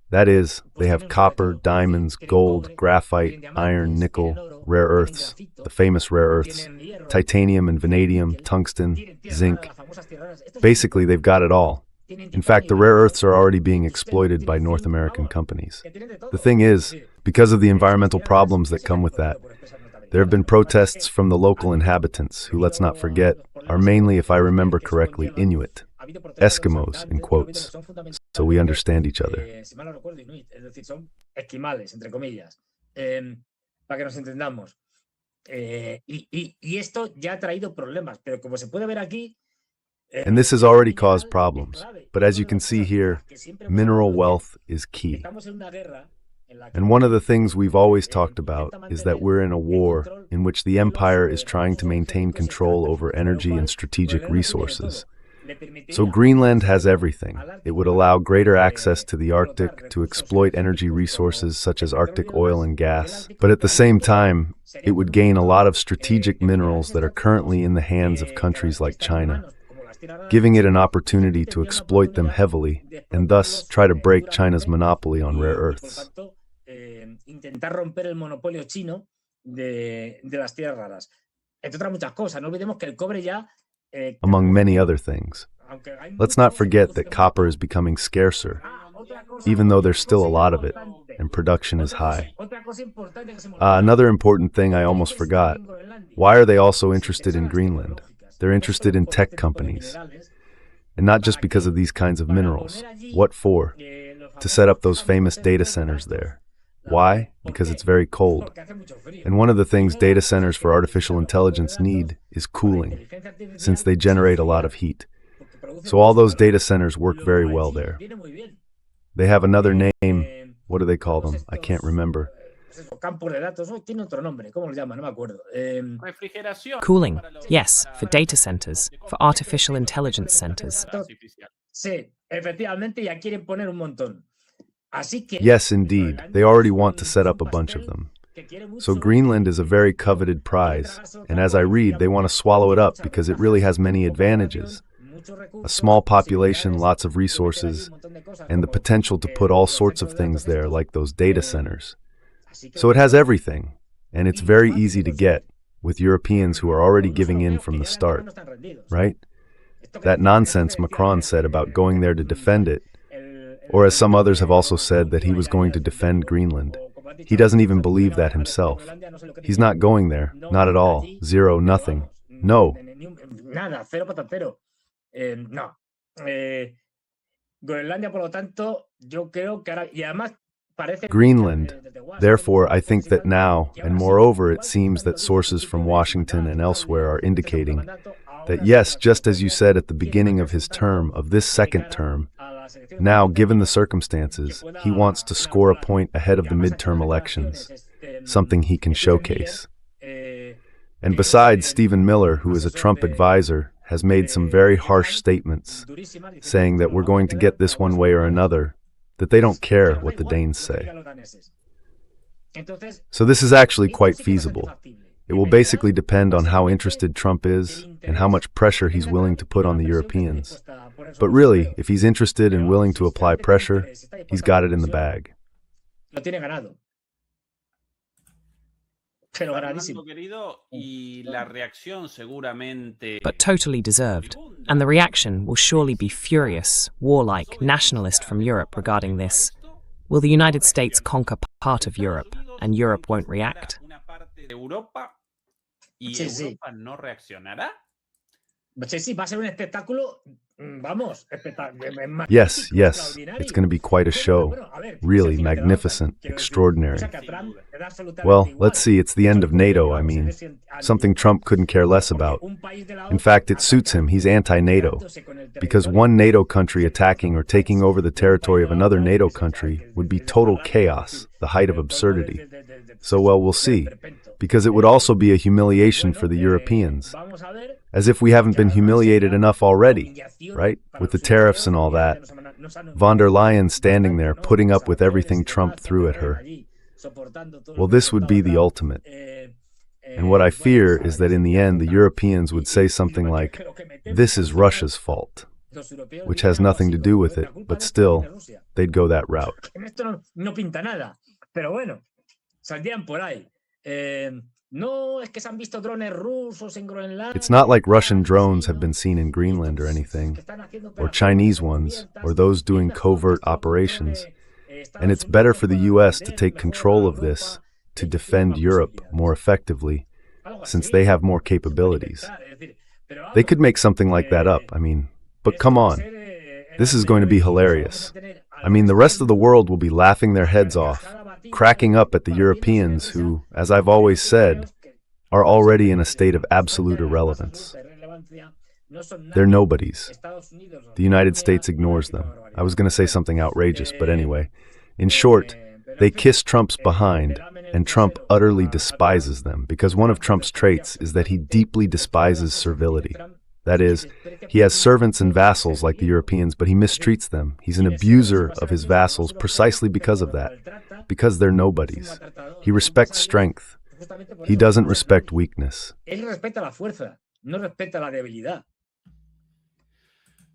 That is, they have copper, diamonds, gold, graphite, iron, nickel, rare earths, the famous rare earths, titanium and vanadium, tungsten, zinc. Basically, they've got it all. In fact, the rare earths are already being exploited by North American companies. The thing is, because of the environmental problems that come with that, there have been protests from the local inhabitants, who, let's not forget, are mainly, if I remember correctly, Inuit, Eskimos, in quotes, so we understand each other. And this has already caused problems. But as you can see here, mineral wealth is key. And one of the things we've always talked about is that we're in a war in which the empire is trying to maintain control over energy and strategic resources. So Greenland has everything. It would allow greater access to the Arctic to exploit energy resources such as Arctic oil and gas. But at the same time, it would gain a lot of strategic minerals that are currently in the hands of countries like China, giving it an opportunity to exploit them heavily and thus try to break China's monopoly on rare earths. Intentar romper el monopolio chino de las tierras raras. Entre otras muchas cosas, no olvidemos que el cobre ya among many other things. Let's not forget that copper is becoming scarcer, even though there's still a lot of it, and production is high. Another important thing I almost forgot. Why are they also interested in Greenland? They're interested in tech companies. And not just because of these kinds of minerals. What for? To set up those famous data centers there. Why? Because it's very cold. And one of the things data centers for artificial intelligence need is cooling, since they generate a lot of heat. So all those data centers work very well there. They have another name. What do they call them? I can't remember. Cooling, yes, for data centers, for artificial intelligence centers. Yes, indeed. They already want to set up a bunch of them. So Greenland is a very coveted prize, and as I read, they want to swallow it up because it really has many advantages. A small population, lots of resources, and the potential to put all sorts of things there, like those data centers. So it has everything, and it's very easy to get, with Europeans who are already giving in from the start, right? That nonsense Macron said about going there to defend it, or as some others have also said that he was going to defend Greenland. He doesn't even believe that himself. He's not going there, not at all, zero, nothing, no. Greenland. Therefore, I think that now, and moreover, it seems that sources from Washington and elsewhere are indicating that yes, just as you said at the beginning of his term, of this second term, now, given the circumstances, he wants to score a point ahead of the midterm elections, something he can showcase. And besides, Stephen Miller, who is a Trump advisor, has made some very harsh statements, saying that we're going to get this one way or another, that they don't care what the Danes say. So this is actually quite feasible. It will basically depend on how interested Trump is and how much pressure he's willing to put on the Europeans. But really, if he's interested and willing to apply pressure, he's got it in the bag. But totally deserved. And the reaction will surely be furious, warlike, nationalist from Europe regarding this. Will the United States conquer part of Europe, and Europe won't react? Yes, it's going to be quite a show. Really magnificent, extraordinary. Well, let's see, it's the end of NATO, I mean. Something Trump couldn't care less about. In fact, it suits him, he's anti-NATO. Because one NATO country attacking or taking over the territory of another NATO country would be total chaos, the height of absurdity. So, well, we'll see. Because it would also be a humiliation for the Europeans. As if we haven't been humiliated enough already, right? With the tariffs and all that. Von der Leyen standing there, putting up with everything Trump threw at her. Well, this would be the ultimate. And what I fear is that in the end, the Europeans would say something like, this is Russia's fault, which has nothing to do with it, but still, they'd go that route. It's not like Russian drones have been seen in Greenland or anything, or Chinese ones, or those doing covert operations. And it's better for the US to take control of this, to defend Europe more effectively, since they have more capabilities. They could make something like that up, I mean, but come on. This is going to be hilarious. I mean, the rest of the world will be laughing their heads off, cracking up at the Europeans who, as I've always said, are already in a state of absolute irrelevance. They're nobodies. The United States ignores them. I was going to say something outrageous, but anyway. In short, they kiss Trump's behind, and Trump utterly despises them, because one of Trump's traits is that he deeply despises servility. That is, he has servants and vassals like the Europeans, but he mistreats them. He's an abuser of his vassals precisely because of that, because they're nobodies. He respects strength. He doesn't respect weakness.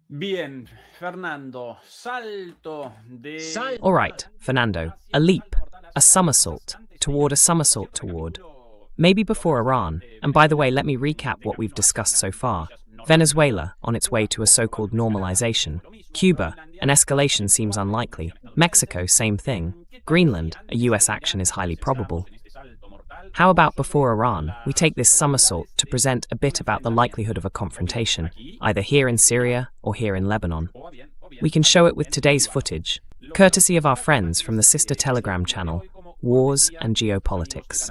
Bien, Fernando, salto de... All right, Fernando, a leap, a somersault, toward. Maybe before Iran, and by the way, let me recap what we've discussed so far. Venezuela, on its way to a so-called normalization. Cuba, an escalation seems unlikely. Mexico, same thing. Greenland, a US action is highly probable. How about before Iran, we take this somersault to present a bit about the likelihood of a confrontation, either here in Syria or here in Lebanon. We can show it with today's footage, courtesy of our friends from the sister Telegram channel, Wars and Geopolitics.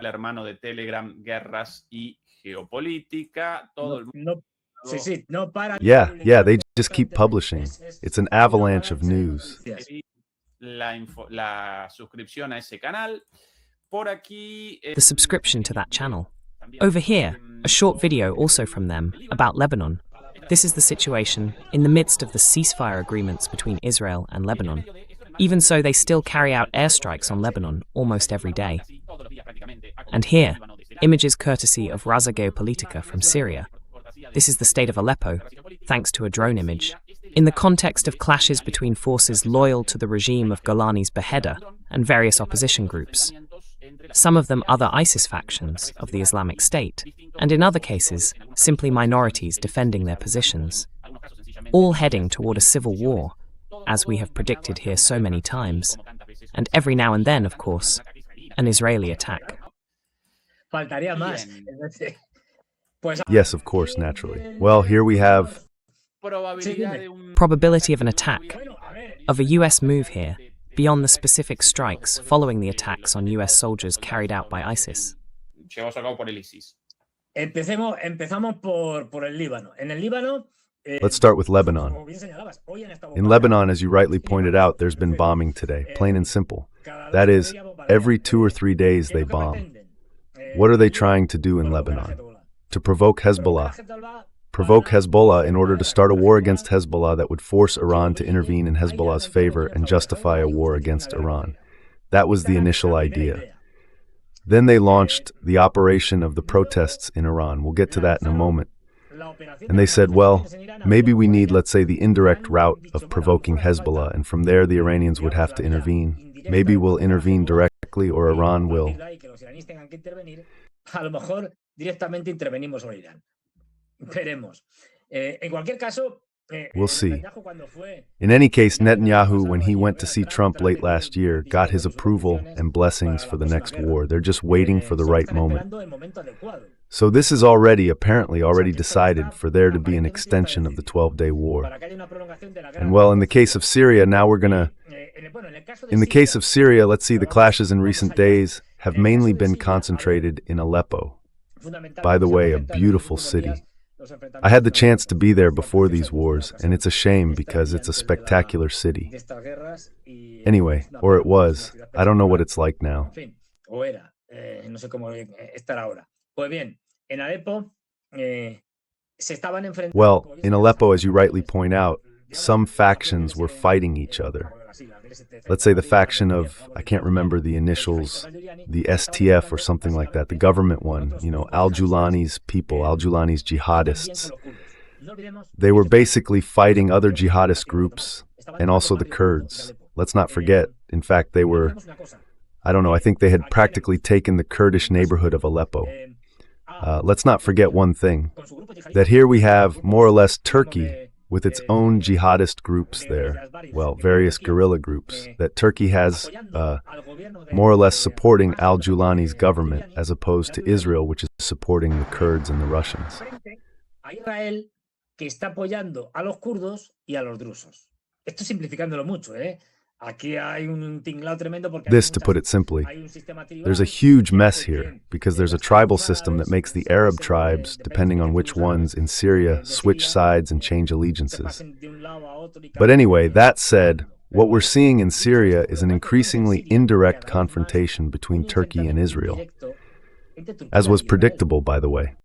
Yeah, they just keep publishing. It's an avalanche of news. The subscription to that channel. Over here, a short video also from them about Lebanon. This is the situation in the midst of the ceasefire agreements between Israel and Lebanon. Even so, they still carry out airstrikes on Lebanon almost every day. And here, images courtesy of Raza Geopolitica from Syria. This is the state of Aleppo, thanks to a drone image. In the context of clashes between forces loyal to the regime of Golani's beheader and various opposition groups, some of them other ISIS factions of the Islamic State, and in other cases, simply minorities defending their positions, all heading toward a civil war, as we have predicted here so many times, and every now and then, of course, an Israeli attack. Yes, of course, naturally. Well, here we have... Probability of an attack, of a US move here, beyond the specific strikes following the attacks on US soldiers carried out by ISIS. Let's start with Lebanon. In Lebanon, as you rightly pointed out, there's been bombing today, plain and simple. That is, every 2 or 3 days they bomb. What are they trying to do in Lebanon? To provoke Hezbollah. Provoke Hezbollah in order to start a war against Hezbollah that would force Iran to intervene in Hezbollah's favor and justify a war against Iran. That was the initial idea. Then they launched the operation of the protests in Iran. We'll get to that in a moment. And they said, well, maybe we need, let's say, the indirect route of provoking Hezbollah, and from there the Iranians would have to intervene. Maybe we'll intervene directly, or Iran will. We'll see. In any case, Netanyahu, when he went to see Trump late last year, got his approval and blessings for the next war. They're just waiting for the right moment. So this is apparently already decided for there to be an extension of the 12-day war. And well, in the case of Syria, in the case of Syria, let's see, the clashes in recent days have mainly been concentrated in Aleppo. By the way, a beautiful city. I had the chance to be there before these wars, and it's a shame because it's a spectacular city. Anyway, or it was. I don't know what it's like now. Well, in Aleppo, as you rightly point out, some factions were fighting each other. Let's say the faction of, I can't remember the initials, the STF or something like that, the government one, Al-Julani's people, Al-Julani's jihadists. They were basically fighting other jihadist groups and also the Kurds. Let's not forget, in fact, they were, I think they had practically taken the Kurdish neighborhood of Aleppo. Let's not forget one thing, that here we have more or less Turkey with its own jihadist groups there, various guerrilla groups, that Turkey has more or less supporting Al-Julani's government as opposed to Israel, which is supporting the Kurds and the Russians. This, to put it simply, there's a huge mess here because there's a tribal system that makes the Arab tribes, depending on which ones in Syria, switch sides and change allegiances. But anyway, that said, what we're seeing in Syria is an increasingly indirect confrontation between Turkey and Israel, as was predictable, by the way.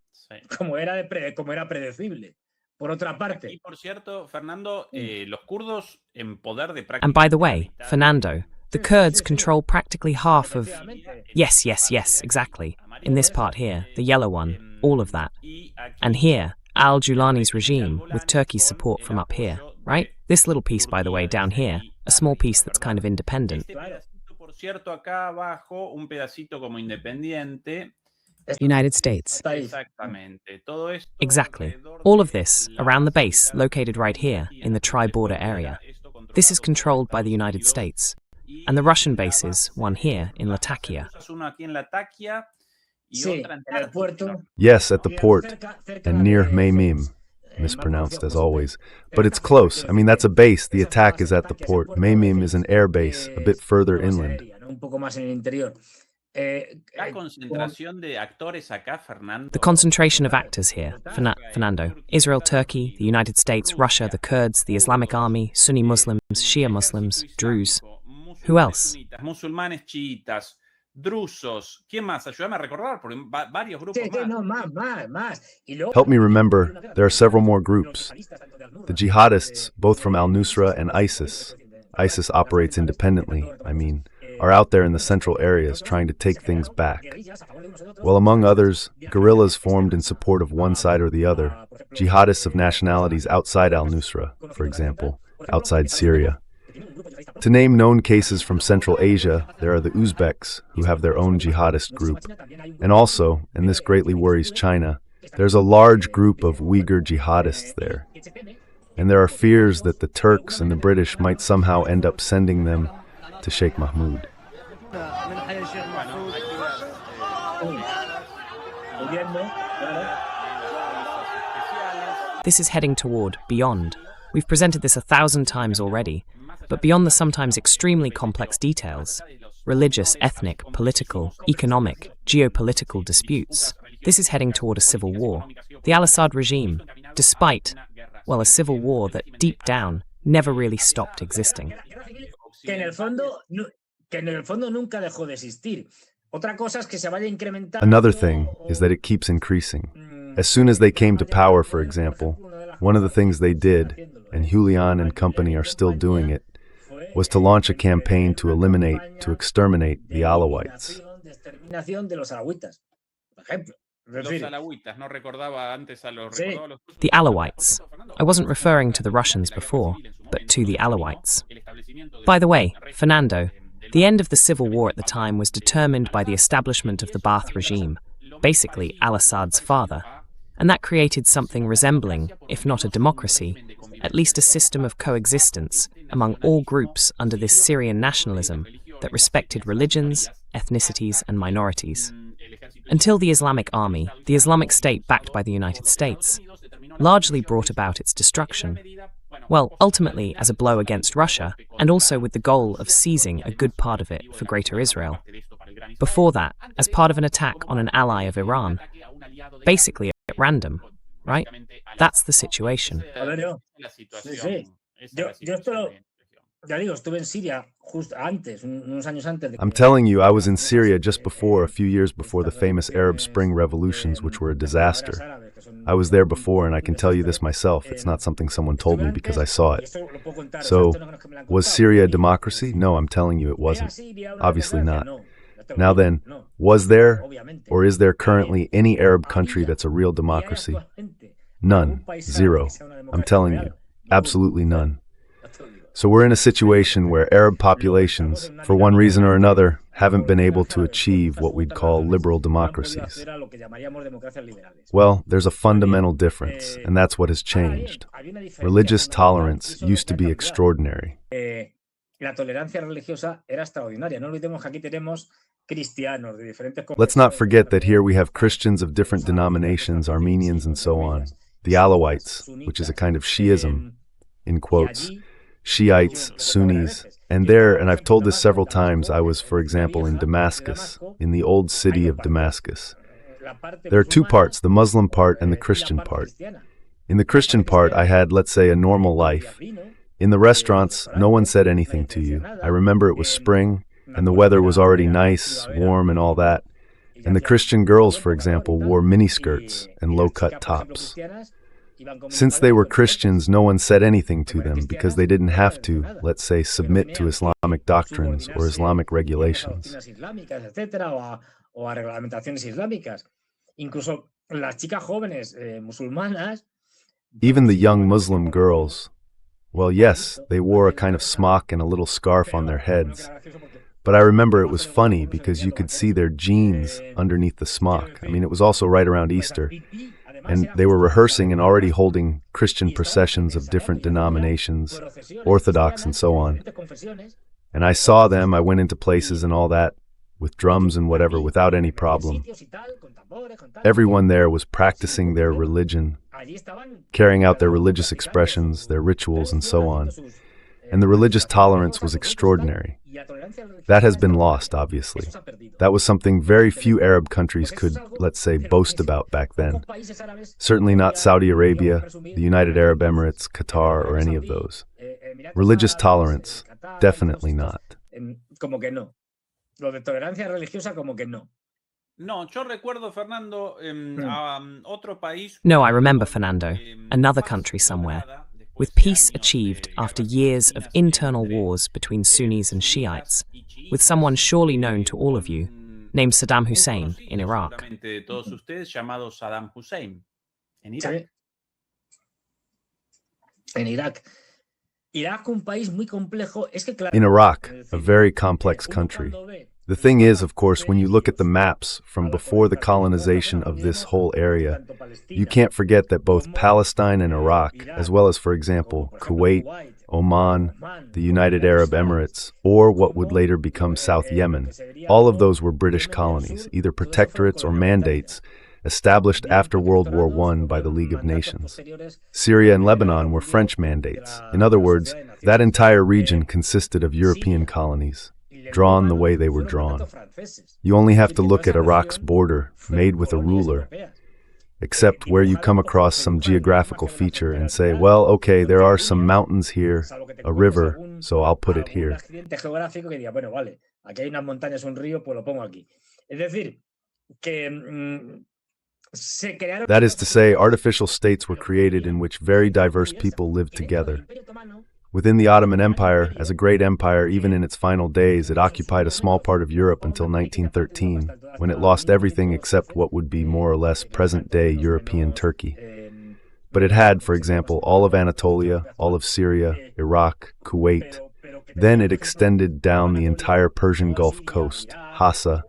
And by the way, Fernando, the Kurds control practically half of... Yes, exactly. In this part here, the yellow one, all of that. And here, al-Julani's regime, with Turkey's support from up here, right? This little piece, by the way, down here, a small piece that's kind of independent. United States. Exactly. All of this, around the base, located right here, in the tri-border area. This is controlled by the United States. And the Russian bases, one here, in Latakia. Yes, at the port, and near Meymim. Mispronounced as always. But it's close. I mean, that's a base. The attack is at the port. Meymim is an air base, a bit further inland. The concentration of actors here, Fernando, Israel, Turkey, the United States, Russia, the Kurds, the Islamic Army, Sunni Muslims, Shia Muslims, Druze. Who else? Help me remember, there are several more groups. The jihadists, both from al-Nusra and ISIS. ISIS operates independently, are out there in the central areas trying to take things back. Well, among others, guerrillas formed in support of one side or the other, jihadists of nationalities outside al-Nusra, for example, outside Syria. To name known cases from Central Asia, there are the Uzbeks, who have their own jihadist group. And also, and this greatly worries China, there's a large group of Uyghur jihadists there. And there are fears that the Turks and the British might somehow end up sending them to Sheikh Mahmoud. This is heading toward beyond. We've presented this 1,000 times already, but beyond the sometimes extremely complex details, religious, ethnic, political, economic, geopolitical disputes, this is heading toward a civil war. The al-Assad regime, despite, well, a civil war that deep down never really stopped existing. Another thing is that it keeps increasing. As soon as they came to power, for example, one of the things they did, and Julian and company are still doing it, was to launch a campaign to exterminate the Alawites. The Alawites. I wasn't referring to the Russians before, but to the Alawites. By the way, Fernando, the end of the civil war at the time was determined by the establishment of the Ba'ath regime, basically al-Assad's father, and that created something resembling, if not a democracy, at least a system of coexistence among all groups under this Syrian nationalism that respected religions, ethnicities, and minorities. Until the Islamic Army, the Islamic State backed by the United States, largely brought about its destruction. Well, ultimately as a blow against Russia, and also with the goal of seizing a good part of it for Greater Israel. Before that, as part of an attack on an ally of Iran. Basically at random, right? That's the situation. I'm telling you, I was in Syria just before, a few years before the famous Arab Spring revolutions, which were a disaster. I was there before, and I can tell you this myself. It's not something someone told me because I saw it. So, was Syria a democracy? No, I'm telling you it wasn't. Obviously not. Now then, was there, or is there currently any Arab country that's a real democracy? None. Zero. I'm telling you. Absolutely none. So we're in a situation where Arab populations, for one reason or another, haven't been able to achieve what we'd call liberal democracies. Well, there's a fundamental difference, and that's what has changed. Religious tolerance used to be extraordinary. Let's not forget that here we have Christians of different denominations, Armenians and so on. The Alawites, which is a kind of Shiism, in quotes, Shiites, Sunnis, and there, and I've told this several times, I was, for example, in Damascus, in the old city of Damascus. There are two parts, the Muslim part and the Christian part. In the Christian part, I had, let's say, a normal life. In the restaurants, no one said anything to you. I remember it was spring, and the weather was already nice, warm, and all that. And the Christian girls, for example, wore miniskirts and low-cut tops. Since they were Christians, no one said anything to them because they didn't have to, let's say, submit to Islamic doctrines or Islamic regulations. Even the young Muslim girls, well, yes, they wore a kind of smock and a little scarf on their heads. But I remember it was funny because you could see their jeans underneath the smock. I mean, it was also right around Easter. And they were rehearsing and already holding Christian processions of different denominations, Orthodox and so on. And I saw them, I went into places and all that, with drums and whatever, without any problem. Everyone there was practicing their religion, carrying out their religious expressions, their rituals and so on. And the religious tolerance was extraordinary. That has been lost, obviously. That was something very few Arab countries could, let's say, boast about back then. Certainly not Saudi Arabia, the United Arab Emirates, Qatar, or any of those. Religious tolerance, definitely not. No, I remember, Fernando, another country somewhere, with peace achieved after years of internal wars between Sunnis and Shiites, with someone surely known to all of you, named Saddam Hussein in Iraq. In Iraq, a very complex country. The thing is, of course, when you look at the maps from before the colonization of this whole area, you can't forget that both Palestine and Iraq, as well as, for example, Kuwait, Oman, the United Arab Emirates, or what would later become South Yemen, all of those were British colonies, either protectorates or mandates, established after World War I by the League of Nations. Syria and Lebanon were French mandates. In other words, that entire region consisted of European colonies, drawn the way they were drawn. You only have to look at Iraq's border, made with a ruler, except where you come across some geographical feature and say, well, okay, there are some mountains here, a river, so I'll put it here. That is to say, artificial states were created in which very diverse people lived together. Within the Ottoman Empire, as a great empire, even in its final days, it occupied a small part of Europe until 1913, when it lost everything except what would be more or less present-day European Turkey. But it had, for example, all of Anatolia, all of Syria, Iraq, Kuwait. Then it extended down the entire Persian Gulf coast, Hassa,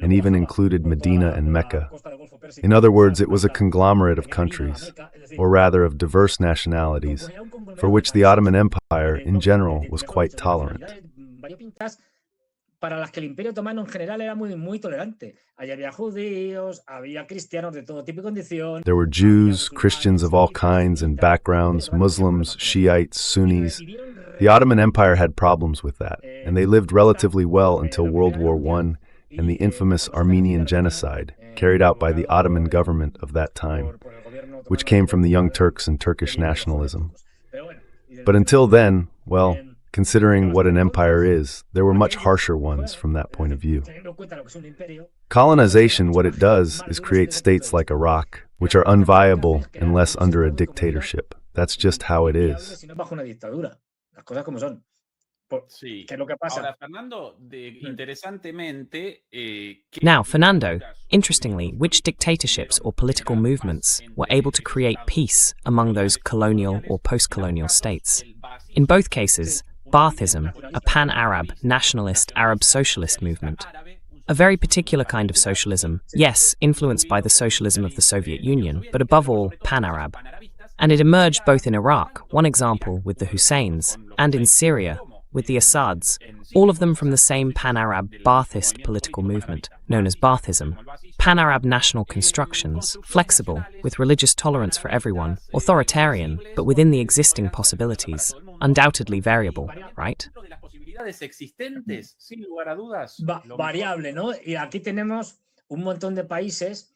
and even included Medina and Mecca. In other words, it was a conglomerate of countries, or rather of diverse nationalities, for which the Ottoman Empire, in general, was quite tolerant. There were Jews, Christians of all kinds and backgrounds, Muslims, Shiites, Sunnis. The Ottoman Empire had problems with that, and they lived relatively well until World War I and the infamous Armenian genocide carried out by the Ottoman government of that time, which came from the Young Turks and Turkish nationalism. But until then, well, considering what an empire is, there were much harsher ones from that point of view. Colonization, what it does is create states like Iraq, which are unviable unless under a dictatorship. That's just how it is. Now, Fernando, interestingly, which dictatorships or political movements were able to create peace among those colonial or post-colonial states? In both cases, Baathism, a pan-Arab, nationalist Arab socialist movement, a very particular kind of socialism, yes, influenced by the socialism of the Soviet Union, but above all, pan-Arab. And it emerged both in Iraq, one example with the Husseins, and in Syria, with the Assads, all of them from the same pan-Arab Baathist political movement, known as Baathism. Pan-Arab national constructions, flexible, with religious tolerance for everyone, authoritarian, but within the existing possibilities, undoubtedly variable, right? Variable, ¿no? Y aquí tenemos un montón de países.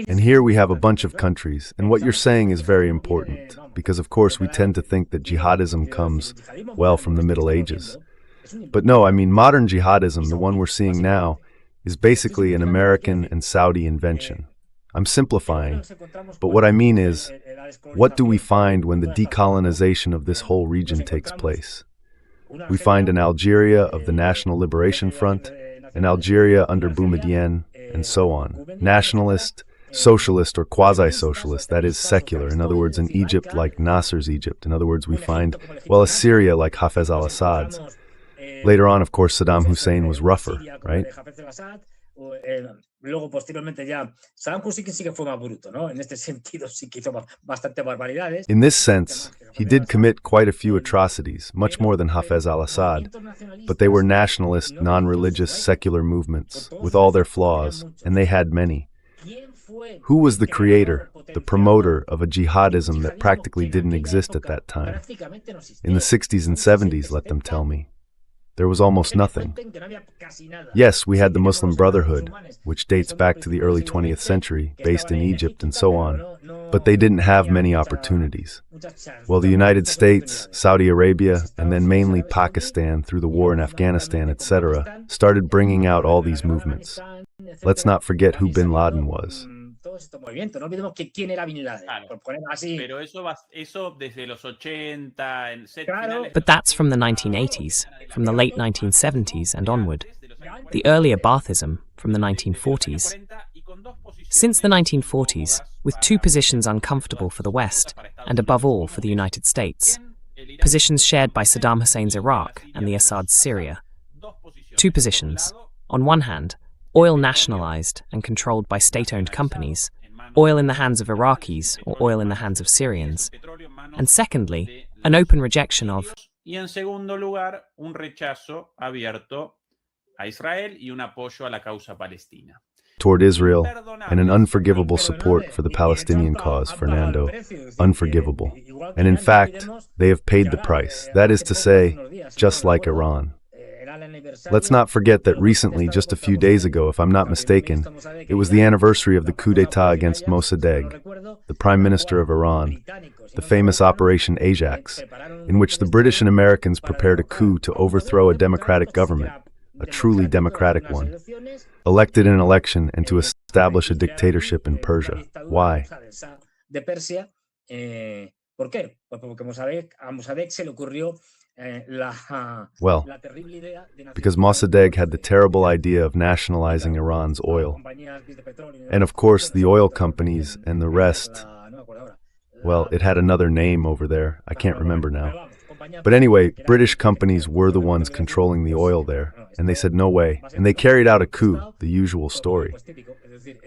And here we have a bunch of countries, and what you're saying is very important, because of course we tend to think that jihadism comes, well, from the Middle Ages. But no, I mean modern jihadism, the one we're seeing now, is basically an American and Saudi invention. I'm simplifying, but what I mean is, what do we find when the decolonization of this whole region takes place? We find an Algeria of the National Liberation Front, an Algeria under Boumediene, and so on. Nationalist, socialist, or quasi-socialist, that is secular. In other words, an Egypt like Nasser's Egypt. In other words, we find, well, a Syria like Hafez al-Assad's. Later on, of course, Saddam Hussein was rougher, right? Luego, posteriormente, ya Saddam Hussein sí que fue más bruto, ¿no? En este sentido, sí que hizo bastante barbaridades. In this sense, he did commit quite a few atrocities, much more than Hafez al-Assad, but they were nationalist, non-religious, secular movements, with all their flaws, and they had many. Who was the creator, the promoter of a jihadism that practically didn't exist at that time? In the 60s and 70s, let them tell me. There was almost nothing. Yes, we had the Muslim Brotherhood, which dates back to the early 20th century, based in Egypt and so on, but they didn't have many opportunities. Well, the United States, Saudi Arabia, and then mainly Pakistan through the war in Afghanistan, etc., started bringing out all these movements. Let's not forget who bin Laden was. No olvidemos quién era Bin Laden, por poner así. Pero eso desde los 80, But that's from the 1980s, from the late 1970s and onward. The earlier Baathism from the 1940s. Since the 1940s, with two positions uncomfortable for the West, and above all for the United States, positions shared by Saddam Hussein's Iraq and the Assad's Syria. Two positions. On one hand, oil nationalized and controlled by state-owned companies, oil in the hands of Iraqis or oil in the hands of Syrians. And secondly, an open rejection of, y en segundo lugar, un rechazo abierto a Israel y un apoyo a la causa palestina. Toward Israel, and an unforgivable support for the Palestinian cause, Fernando. Unforgivable. And in fact, they have paid the price. That is to say, just like Iran. Let's not forget that recently, just a few days ago, if I'm not mistaken, it was the anniversary of the coup d'etat against Mossadegh, the Prime Minister of Iran, the famous Operation Ajax, in which the British and Americans prepared a coup to overthrow a democratic government, a truly democratic one, elected in an election, and to establish a dictatorship in Persia. Why? Well, because Mossadegh had the terrible idea of nationalizing Iran's oil. And of course, the oil companies and the rest, well, it had another name over there. I can't remember now. But anyway, British companies were the ones controlling the oil there, and they said no way. And they carried out a coup, the usual story.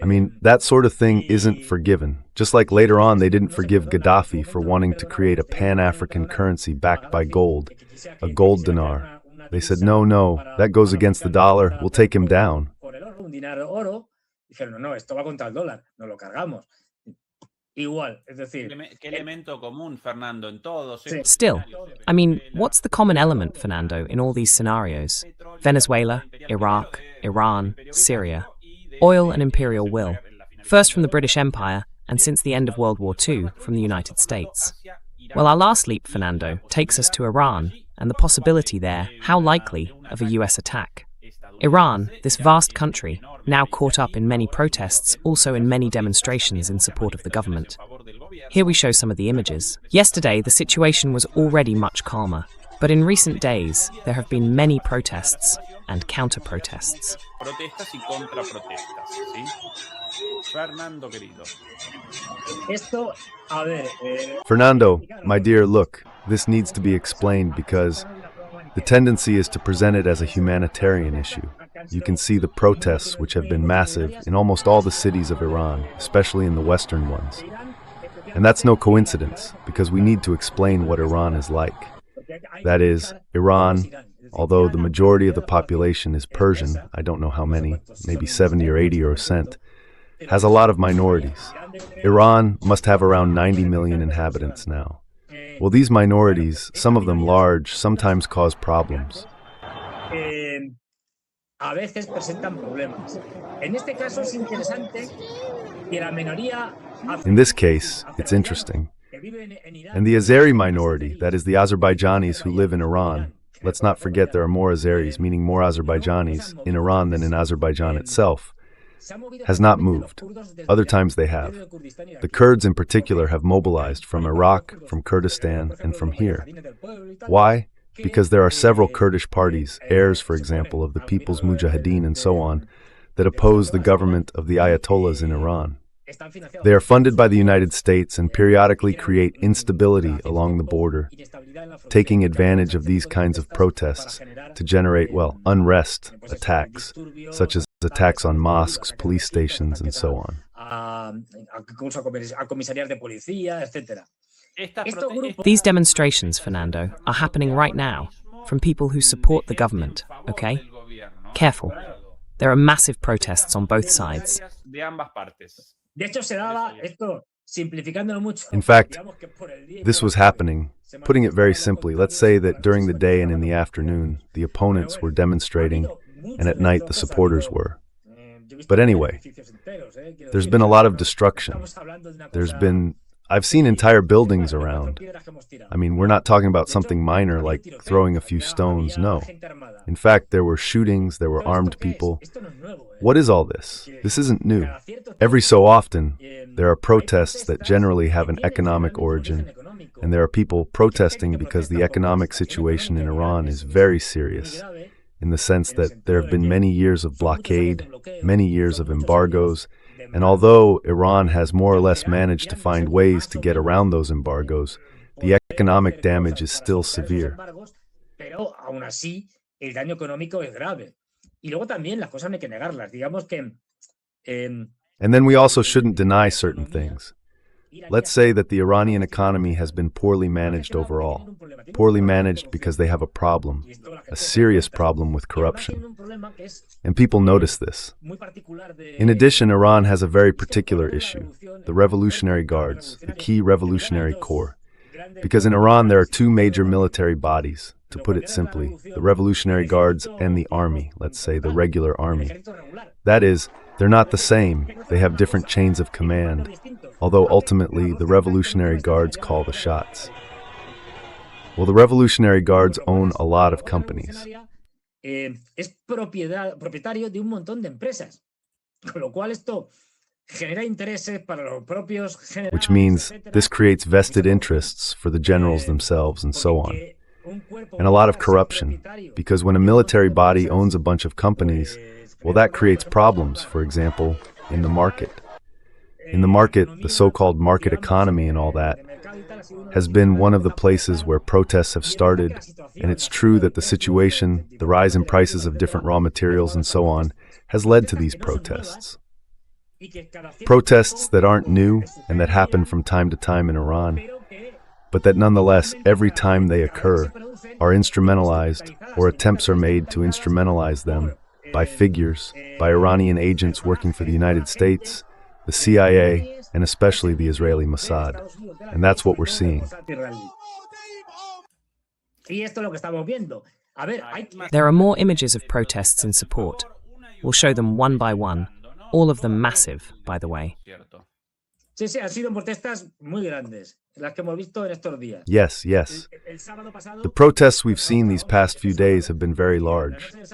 I mean, that sort of thing isn't forgiven. Just like later on they didn't forgive Gaddafi for wanting to create a pan-African currency backed by gold, a gold dinar. They said, no, that goes against the dollar, we'll take him down. Still, I mean, what's the common element, Fernando, in all these scenarios? Venezuela, Iraq, Iran, Syria. Oil and imperial will, first from the British Empire, and since the end of World War II, from the United States. Well, our last leap, Fernando, takes us to Iran, and the possibility there, how likely, of a US attack. Iran, this vast country, now caught up in many protests, also in many demonstrations in support of the government. Here we show some of the images. Yesterday, the situation was already much calmer, but in recent days, there have been many protests and counter-protests. Protestas y contraprotestas, ¿sí? Fernando, querido. Fernando, my dear, look, this needs to be explained because the tendency is to present it as a humanitarian issue. You can see the protests, which have been massive, in almost all the cities of Iran, especially in the western ones. And that's no coincidence, because we need to explain what Iran is like. That is, Iran, although the majority of the population is Persian, I don't know how many, maybe 70 or 80%, has a lot of minorities. Iran must have around 90 million inhabitants now. Well, these minorities, some of them large, sometimes cause problems. A veces presentan problemas. En este caso es interesante que la minoría. In this case, it's interesting. And the Azeri minority, that is the Azerbaijanis who live in Iran, let's not forget there are more Azeris, meaning more Azerbaijanis, in Iran than in Azerbaijan itself, has not moved. Other times they have. The Kurds in particular have mobilized from Iraq, from Kurdistan, and from here. Why? Because there are several Kurdish parties, heirs, for example, of the People's Mujahideen and so on, that oppose the government of the Ayatollahs in Iran. They are funded by the United States and periodically create instability along the border, taking advantage of these kinds of protests to generate, well, unrest, attacks, such as attacks on mosques, police stations, and so on. These demonstrations, Fernando, are happening right now from people who support the government, okay? Careful. There are massive protests on both sides. In fact, this was happening. Putting it very simply, let's say that during the day and in the afternoon, the opponents were demonstrating, and at night the supporters were. But anyway, there's been a lot of destruction. I've seen entire buildings around. I mean, we're not talking about something minor like throwing a few stones, no. In fact, there were shootings, there were armed people. What is all this? This isn't new. Every so often, there are protests that generally have an economic origin, and there are people protesting because the economic situation in Iran is very serious, in the sense that there have been many years of blockade, many years of embargoes, and although Iran has more or less managed to find ways to get around those embargoes, the economic damage is still severe. And then we also shouldn't deny certain things. Let's say that the Iranian economy has been poorly managed overall. Poorly managed because they have a problem, a serious problem with corruption. And people notice this. In addition, Iran has a very particular issue, the Revolutionary Guards, the key Revolutionary Corps. Because in Iran there are two major military bodies, to put it simply, the Revolutionary Guards and the army, let's say the regular army. That is, they're not the same, they have different chains of command, although ultimately the Revolutionary Guards call the shots. Well, the Revolutionary Guards own a lot of companies. Which means this creates vested interests for the generals themselves and so on. And a lot of corruption, because when a military body owns a bunch of companies, well, that creates problems, for example, in the market. In the market, the so-called market economy and all that has been one of the places where protests have started, and it's true that the situation, the rise in prices of different raw materials and so on, has led to these protests. Protests that aren't new and that happen from time to time in Iran, but that nonetheless, every time they occur, are instrumentalized, or attempts are made to instrumentalize them by figures, by Iranian agents working for the United States, the CIA, and especially the Israeli Mossad. And that's what we're seeing. There are more images of protests in support. We'll show them one by one, all of them massive, by the way. Yes, yes. The protests we've seen these past few days have been very large. This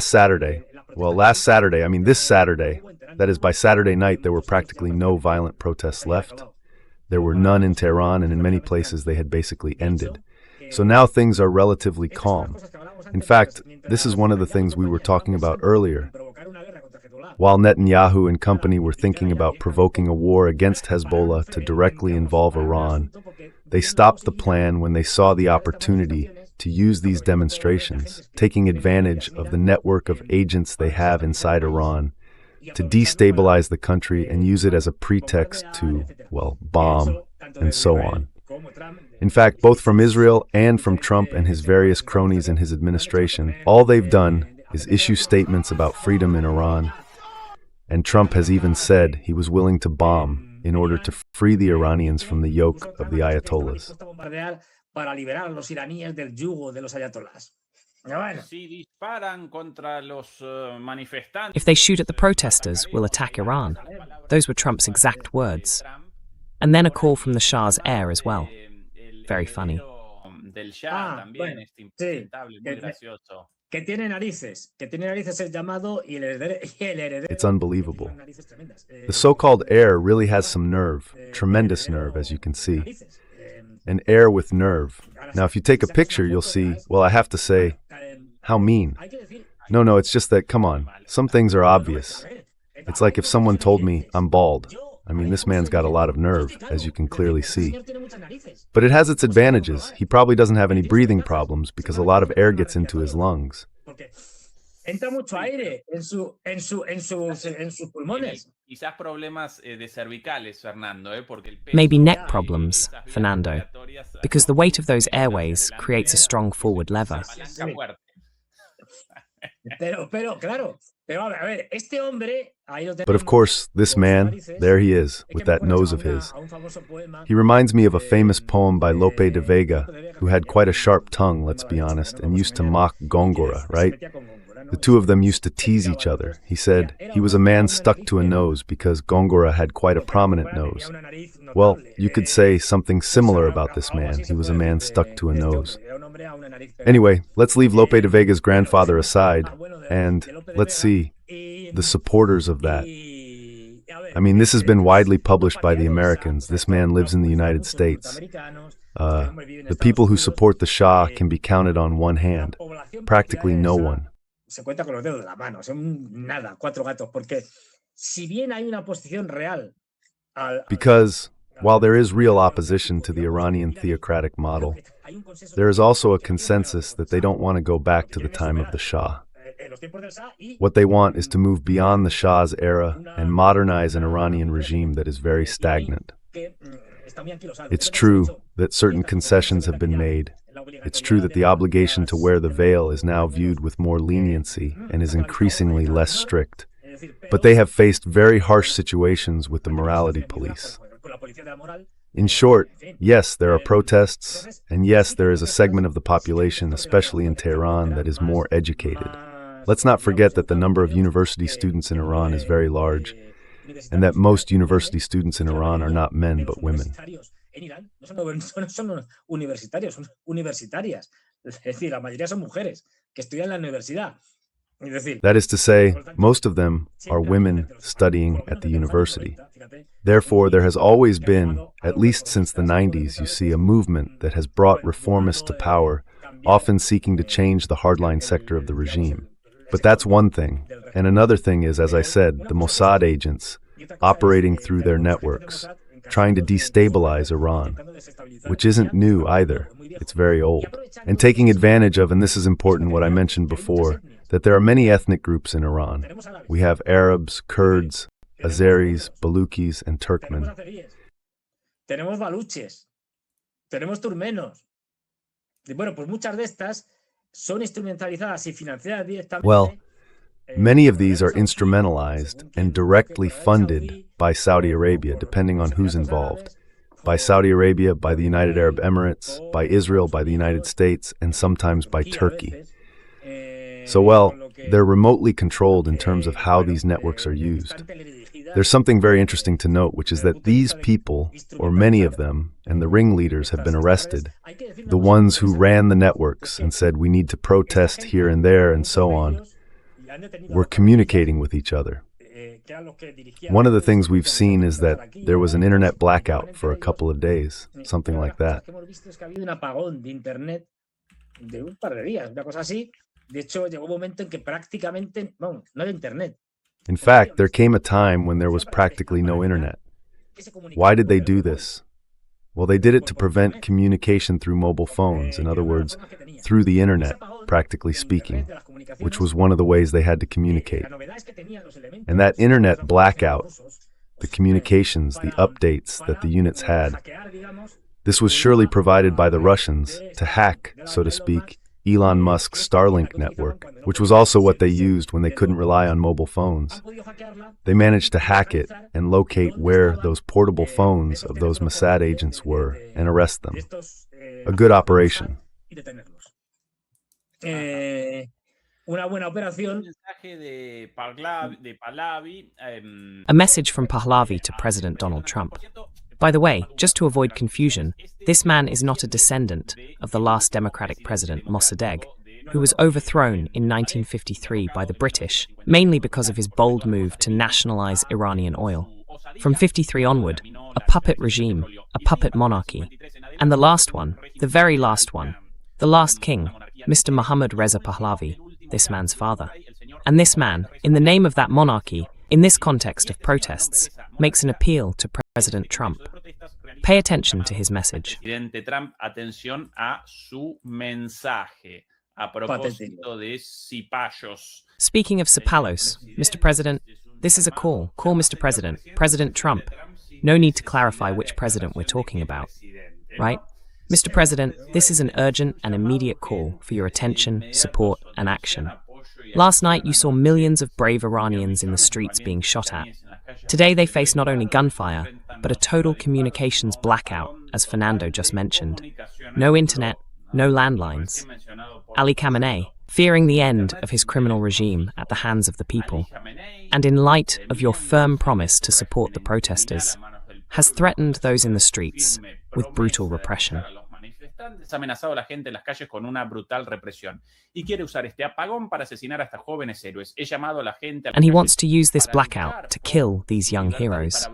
Saturday, that is by Saturday night, there were practically no violent protests left. There were none in Tehran, and in many places they had basically ended. So now things are relatively calm. In fact, this is one of the things we were talking about earlier. While Netanyahu and company were thinking about provoking a war against Hezbollah to directly involve Iran, they stopped the plan when they saw the opportunity to use these demonstrations, taking advantage of the network of agents they have inside Iran, to destabilize the country and use it as a pretext to, well, bomb, and so on. In fact, both from Israel and from Trump and his various cronies in his administration, all they've done is issue statements about freedom in Iran, and Trump has even said he was willing to bomb, in order to free the Iranians from the yoke of the Ayatollahs. Para liberar a los iraníes del yugo de los ayatolás. If they shoot at the protesters, we'll attack Iran. Those were Trump's exact words. And then a call from the Shah's heir as well. Very funny. Que tiene narices el llamado y el heredero. It's unbelievable. The so-called heir really has some nerve, tremendous nerve, as you can see. An heir with nerve. Now, if you take a picture, you'll see, well, I have to say, how mean. No, it's just that, come on, some things are obvious. It's like if someone told me I'm bald. I mean, this man's got a lot of nerve, as you can clearly see. But it has its advantages. He probably doesn't have any breathing problems because a lot of air gets into his lungs. Entra mucho aire en sus pulmones. Maybe neck problems, Fernando, because the weight of those airways creates a strong forward lever. But of course, this man, there he is, with that nose of his. He reminds me of a famous poem by Lope de Vega, who had quite a sharp tongue, let's be honest, and used to mock Góngora, right? The two of them used to tease each other. He said he was a man stuck to a nose because Góngora had quite a prominent nose. Well, you could say something similar about this man. He was a man stuck to a nose. Anyway, let's leave Lope de Vega's grandfather aside, and let's see the supporters of that. I mean, this has been widely published by the Americans. This man lives in the United States. The people who support the Shah can be counted on one hand. Practically no one. Se cuenta con los dedos de la mano, son nada, 4 gatos, porque si bien hay una posición real Because while there is real opposition to the Iranian theocratic model, there is also a consensus that they don't want to go back to the time of the Shah. What they want is to move beyond the Shah's era and modernize an Iranian regime that is very stagnant. It's true that certain concessions have been made. It's true that the obligation to wear the veil is now viewed with more leniency and is increasingly less strict. But they have faced very harsh situations with the morality police. In short, yes, there are protests, and yes, there is a segment of the population, especially in Tehran, that is more educated. Let's not forget that the number of university students in Iran is very large, and that most university students in Iran are not men but women. Son universitarios, son universitarias. Es decir, la mayoría son mujeres que estudian en la universidad. That is to say, most of them are women studying at the university. Therefore, there has always been, at least since the 90s, you see a movement that has brought reformists to power, often seeking to change the hardline sector of the regime. But that's one thing. And another thing is, as I said, the Mossad agents operating through their networks, trying to destabilize Iran, which isn't new either. It's very old. And taking advantage of, and this is important, what I mentioned before, that there are many ethnic groups in Iran. We have Arabs, Kurds, Azeris, Balukis, and Turkmen. Tenemos baluches, tenemos turmenos. Y bueno, pues muchas de estas son instrumentalizadas y financiadas directamente. Well, many of these are instrumentalized and directly funded by Saudi Arabia, depending on who's involved. By Saudi Arabia, by the United Arab Emirates, by Israel, by the United States, and sometimes by Turkey. So, well, they're remotely controlled in terms of how these networks are used. There's something very interesting to note, which is that these people, or many of them, and the ringleaders have been arrested. The ones who ran the networks and said we need to protest here and there and so on, were communicating with each other. One of the things we've seen is that there was an internet blackout for a couple of days, something like that. In fact, there came a time when there was practically no internet. Why did they do this? Well, they did it to prevent communication through mobile phones, in other words, through the internet, practically speaking, which was one of the ways they had to communicate. And that internet blackout, the communications, the updates that the units had, this was surely provided by the Russians to hack, so to speak, Elon Musk's Starlink network, which was also what they used when they couldn't rely on mobile phones. They managed to hack it and locate where those portable phones of those Mossad agents were and arrest them. A good operation. Una buena operación. A message from Pahlavi to President Donald Trump. By the way, just to avoid confusion, this man is not a descendant of the last Democratic president, Mossadegh, who was overthrown in 1953 by the British, mainly because of his bold move to nationalize Iranian oil. From 53 onward, a puppet regime, a puppet monarchy. And the last one, the very last one, the last king, Mr. Mohammad Reza Pahlavi, this man's father. And this man, in the name of that monarchy, in this context of protests, makes an appeal to President Trump. Pay attention to his message. Presidente Trump, atención a su mensaje. A propósito de cipayos. Speaking of cipalos, Mr. President, this is a call. Call Mr. President, President Trump. No need to clarify which president we're talking about, right? Mr. President, this is an urgent and immediate call for your attention, support, and action. Last night, you saw millions of brave Iranians in the streets being shot at. Today, they face not only gunfire, but a total communications blackout, as Fernando just mentioned. No internet, no landlines. Ali Khamenei, fearing the end of his criminal regime at the hands of the people, and in light of your firm promise to support the protesters, has threatened those in the streets with brutal repression. Ha amenazado a la gente en las calles con una brutal represión y quiere usar este apagón para asesinar a estas jóvenes héroes. He llamado a la gente And he wants to use this blackout to kill these young heroes.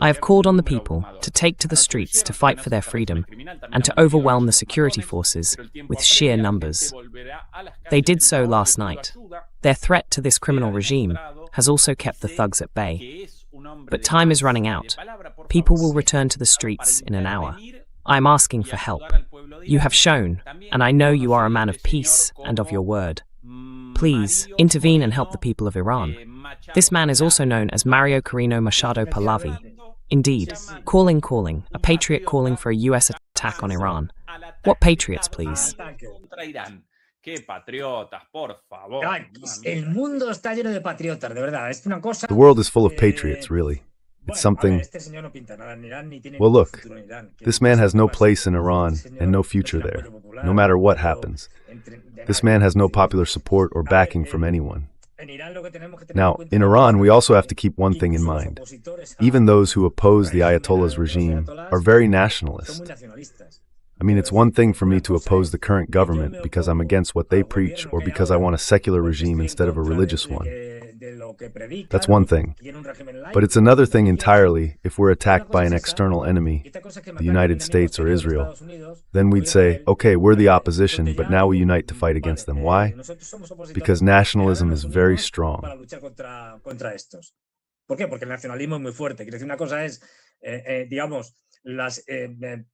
I have called on the people to take to the streets to fight for their freedom and to overwhelm the security forces with sheer numbers. They did so last night. Their threat to this criminal regime has also kept the thugs at bay. But time is running out. People will return to the streets in an hour. I am asking for help. You have shown, and I know you are a man of peace and of your word. Please, intervene and help the people of Iran. This man is also known as Mario Corino Machado Pahlavi. Indeed, calling, a patriot calling for a US attack on Iran. What patriots, please? El mundo está lleno de patriotas, de verdad. Es una cosa. The world is full of patriots, really. It's something. Well, look, this man has no place in Iran and no future there, no matter what happens. This man has no popular support or backing from anyone. Now, in Iran, we also have to keep one thing in mind. Even those who oppose the Ayatollah's regime are very nationalist. I mean, it's one thing for me to oppose the current government because I'm against what they preach or because I want a secular regime instead of a religious one. That's one thing. But it's another thing entirely if we're attacked by an external enemy, the United States or Israel. Then we'd say, okay, we're the opposition, but now we unite to fight against them. Why? Because nationalism is very strong.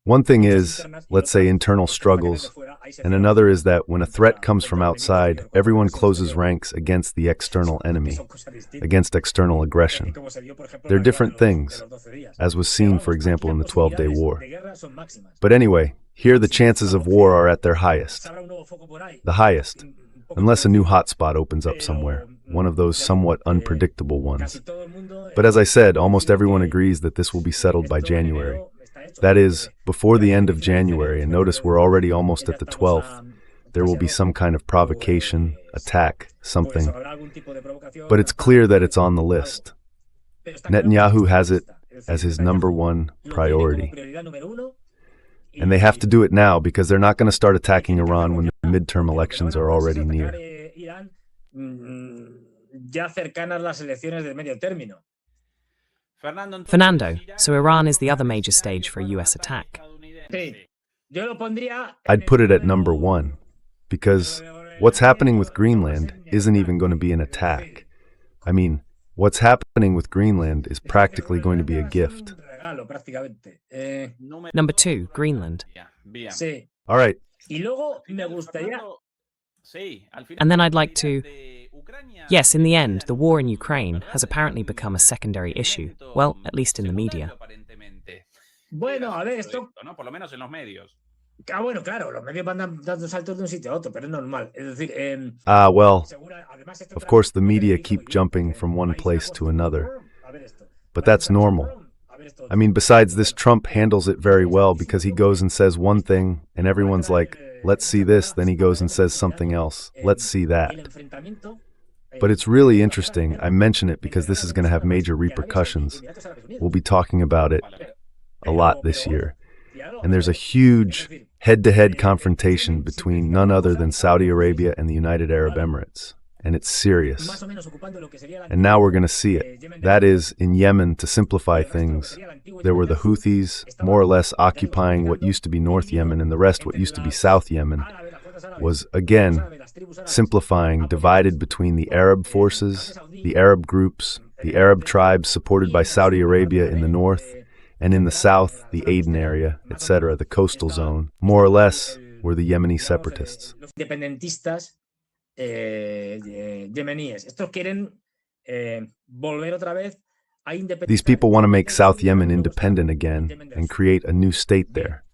One thing is, let's say, internal struggles, and another is that when a threat comes from outside, everyone closes ranks against the external enemy, against external aggression. They're different things, as was seen, for example, in the 12-Day War. But anyway, here the chances of war are at their highest. The highest, unless a new hotspot opens up somewhere, one of those somewhat unpredictable ones. But as I said, almost everyone agrees that this will be settled by January. That is, before the end of January, and notice we're already almost at the 12th, there will be some kind of provocation, attack, something. But it's clear that it's on the list. Netanyahu has it as his #1 priority. And they have to do it now because they're not going to start attacking Iran when the midterm elections are already near. Fernando, so Iran is the other major stage for a US attack. I'd put it at #1, because what's happening with Greenland isn't even going to be an attack. I mean, what's happening with Greenland is practically going to be a gift. #2, Greenland. All right. And then I'd like to... Yes, in the end, the war in Ukraine has apparently become a secondary issue. Well, at least in the media. Bueno, claro, los medios van dando saltos de un sitio a otro, pero es normal. Es decir, well, of course the media keep jumping from one place to another. But that's normal. I mean, besides this, Trump handles it very well because he goes and says one thing, and everyone's like, let's see this, then he goes and says something else. Let's see that. But it's really interesting. I mention it because this is going to have major repercussions. We'll be talking about it a lot this year. And there's a huge head-to-head confrontation between none other than Saudi Arabia and the United Arab Emirates. And it's serious. And now we're going to see it. That is, in Yemen, to simplify things, there were the Houthis, more or less occupying what used to be North Yemen, and the rest, what used to be South Yemen, was, again, simplifying, divided between the Arab forces, the Arab groups, the Arab tribes supported by Saudi Arabia in the north, and in the south, the Aden area, etc., the coastal zone, more or less, were the Yemeni separatists. These people want to make South Yemen independent again and create a new state there.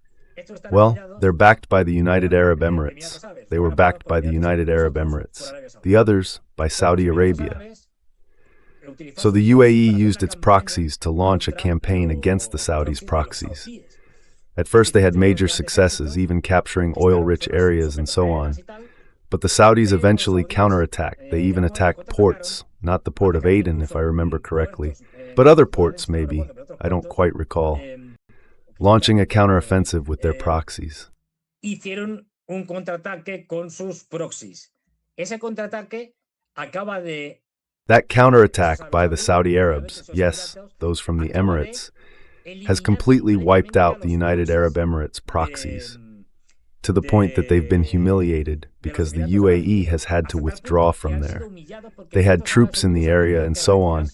Well, they're backed by the United Arab Emirates. They were backed by the United Arab Emirates. The others by Saudi Arabia. So the UAE used its proxies to launch a campaign against the Saudis' proxies. At first they had major successes, even capturing oil-rich areas and so on. But the Saudis eventually counterattacked. They even attacked ports, not the port of Aden, if I remember correctly, but other ports maybe, I don't quite recall, launching a counteroffensive with their proxies. Hicieron un contraataque con sus proxies. Ese contraataque acaba de... That counterattack by the Saudi Arabs, yes, those from the Emirates, has completely wiped out the United Arab Emirates proxies, to the point that they've been humiliated because the UAE has had to withdraw from there. They had troops in the area and so on,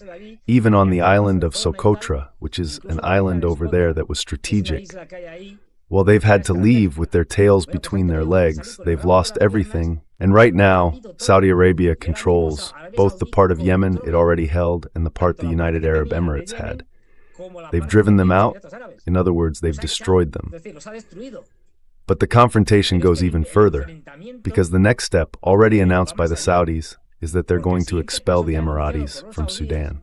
even on the island of Socotra, which is an island over there that was strategic. Well, they've had to leave with their tails between their legs. They've lost everything. And right now, Saudi Arabia controls both the part of Yemen it already held and the part the United Arab Emirates had. They've driven them out. In other words, they've destroyed them. But the confrontation goes even further, because the next step, already announced by the Saudis, is that they're going to expel the Emiratis from Sudan.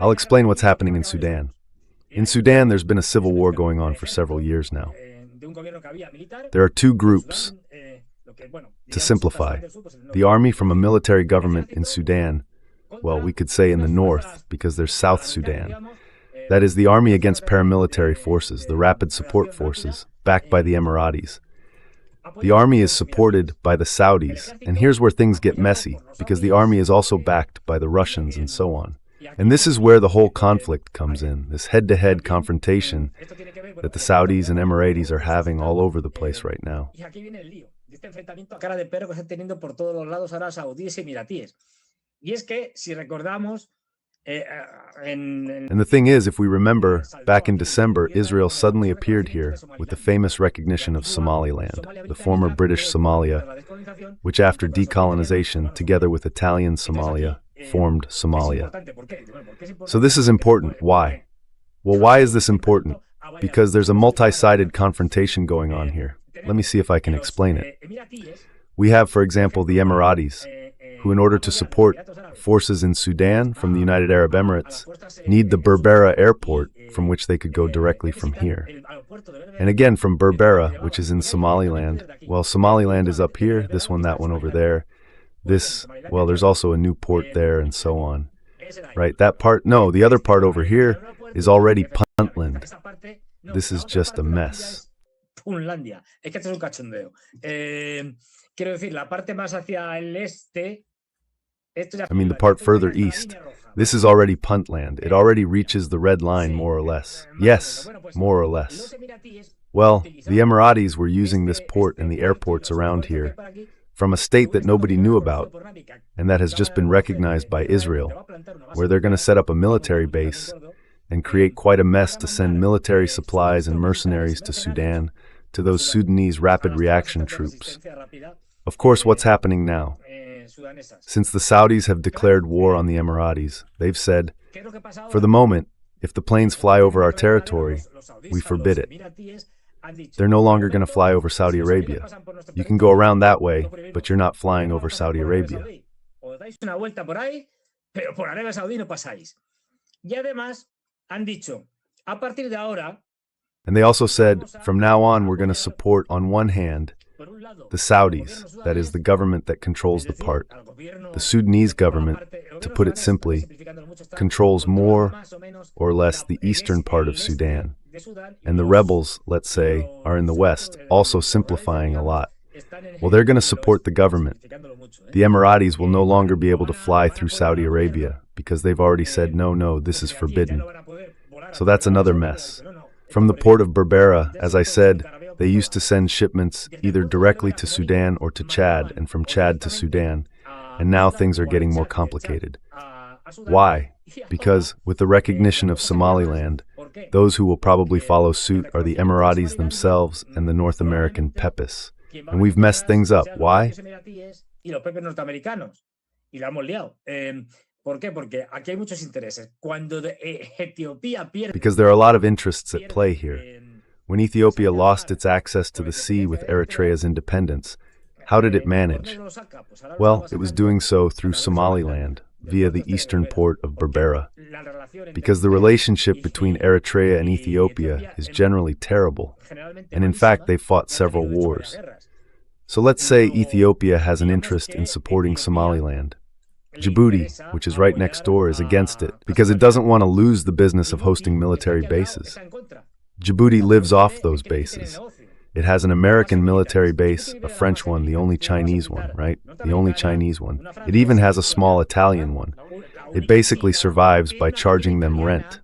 I'll explain what's happening in Sudan. In Sudan, there's been a civil war going on for several years now. There are two groups. To simplify, the army from a military government in Sudan, well, we could say in the north, because there's South Sudan. That is the army against paramilitary forces, the rapid support forces, backed by the Emiratis. The army is supported by the Saudis, and here's where things get messy, because the army is also backed by the Russians and so on. And this is where the whole conflict comes in, this head-to-head confrontation that the Saudis and Emiratis are having all over the place right now. And the thing is, if we remember, back in December, Israel suddenly appeared here with the famous recognition of Somaliland, the former British Somalia, which after decolonization, together with Italian Somalia, formed Somalia. So this is important. Why? Well, why is this important? Because there's a multi-sided confrontation going on here. Let me see if I can explain it. We have, for example, the Emiratis, who in order to support forces in Sudan from the United Arab Emirates, need the Berbera airport from which they could go directly from here. And again, from Berbera, which is in Somaliland, well, Somaliland is up here, this one, that one over there. This, well, there's also a new port there and so on. Right, that part, no, the other part over here is already Puntland. This is just a mess. Punlandia. Es que esto es un cachondeo. Quiero decir, la parte más hacia el este. I mean, the part further east. This is already Puntland. It already reaches the red line, more or less. Yes, more or less. Well, the Emiratis were using this port and the airports around here from a state that nobody knew about, and that has just been recognized by Israel, where they're going to set up a military base and create quite a mess to send military supplies and mercenaries to Sudan, to those Sudanese rapid reaction troops. Of course, what's happening now? Since the Saudis have declared war on the Emiratis, they've said, for the moment, if the planes fly over our territory, we forbid it. They're no longer going to fly over Saudi Arabia. You can go around that way, but you're not flying over Saudi Arabia. And they also said, from now on, we're going to support, on one hand, the Saudis, that is, the government that controls the part. The Sudanese government, to put it simply, controls more or less the eastern part of Sudan. And the rebels, let's say, are in the west, also simplifying a lot. Well, they're going to support the government. The Emiratis will no longer be able to fly through Saudi Arabia because they've already said, no, this is forbidden. So that's another mess. From the port of Berbera, as I said, they used to send shipments either directly to Sudan or to Chad, and from Chad to Sudan. And now things are getting more complicated. Why? Because, with the recognition of Somaliland, those who will probably follow suit are the Emiratis themselves and the North American Pepis. And we've messed things up. Why? Because there are a lot of interests at play here. When Ethiopia lost its access to the sea with Eritrea's independence, how did it manage? Well, it was doing so through Somaliland, via the eastern port of Berbera. Because the relationship between Eritrea and Ethiopia is generally terrible, and in fact they've fought several wars. So let's say Ethiopia has an interest in supporting Somaliland. Djibouti, which is right next door, is against it because it doesn't want to lose the business of hosting military bases. Djibouti lives off those bases. It has an American military base, a French one, the only Chinese one, right? The only Chinese one. It even has a small Italian one. It basically survives by charging them rent.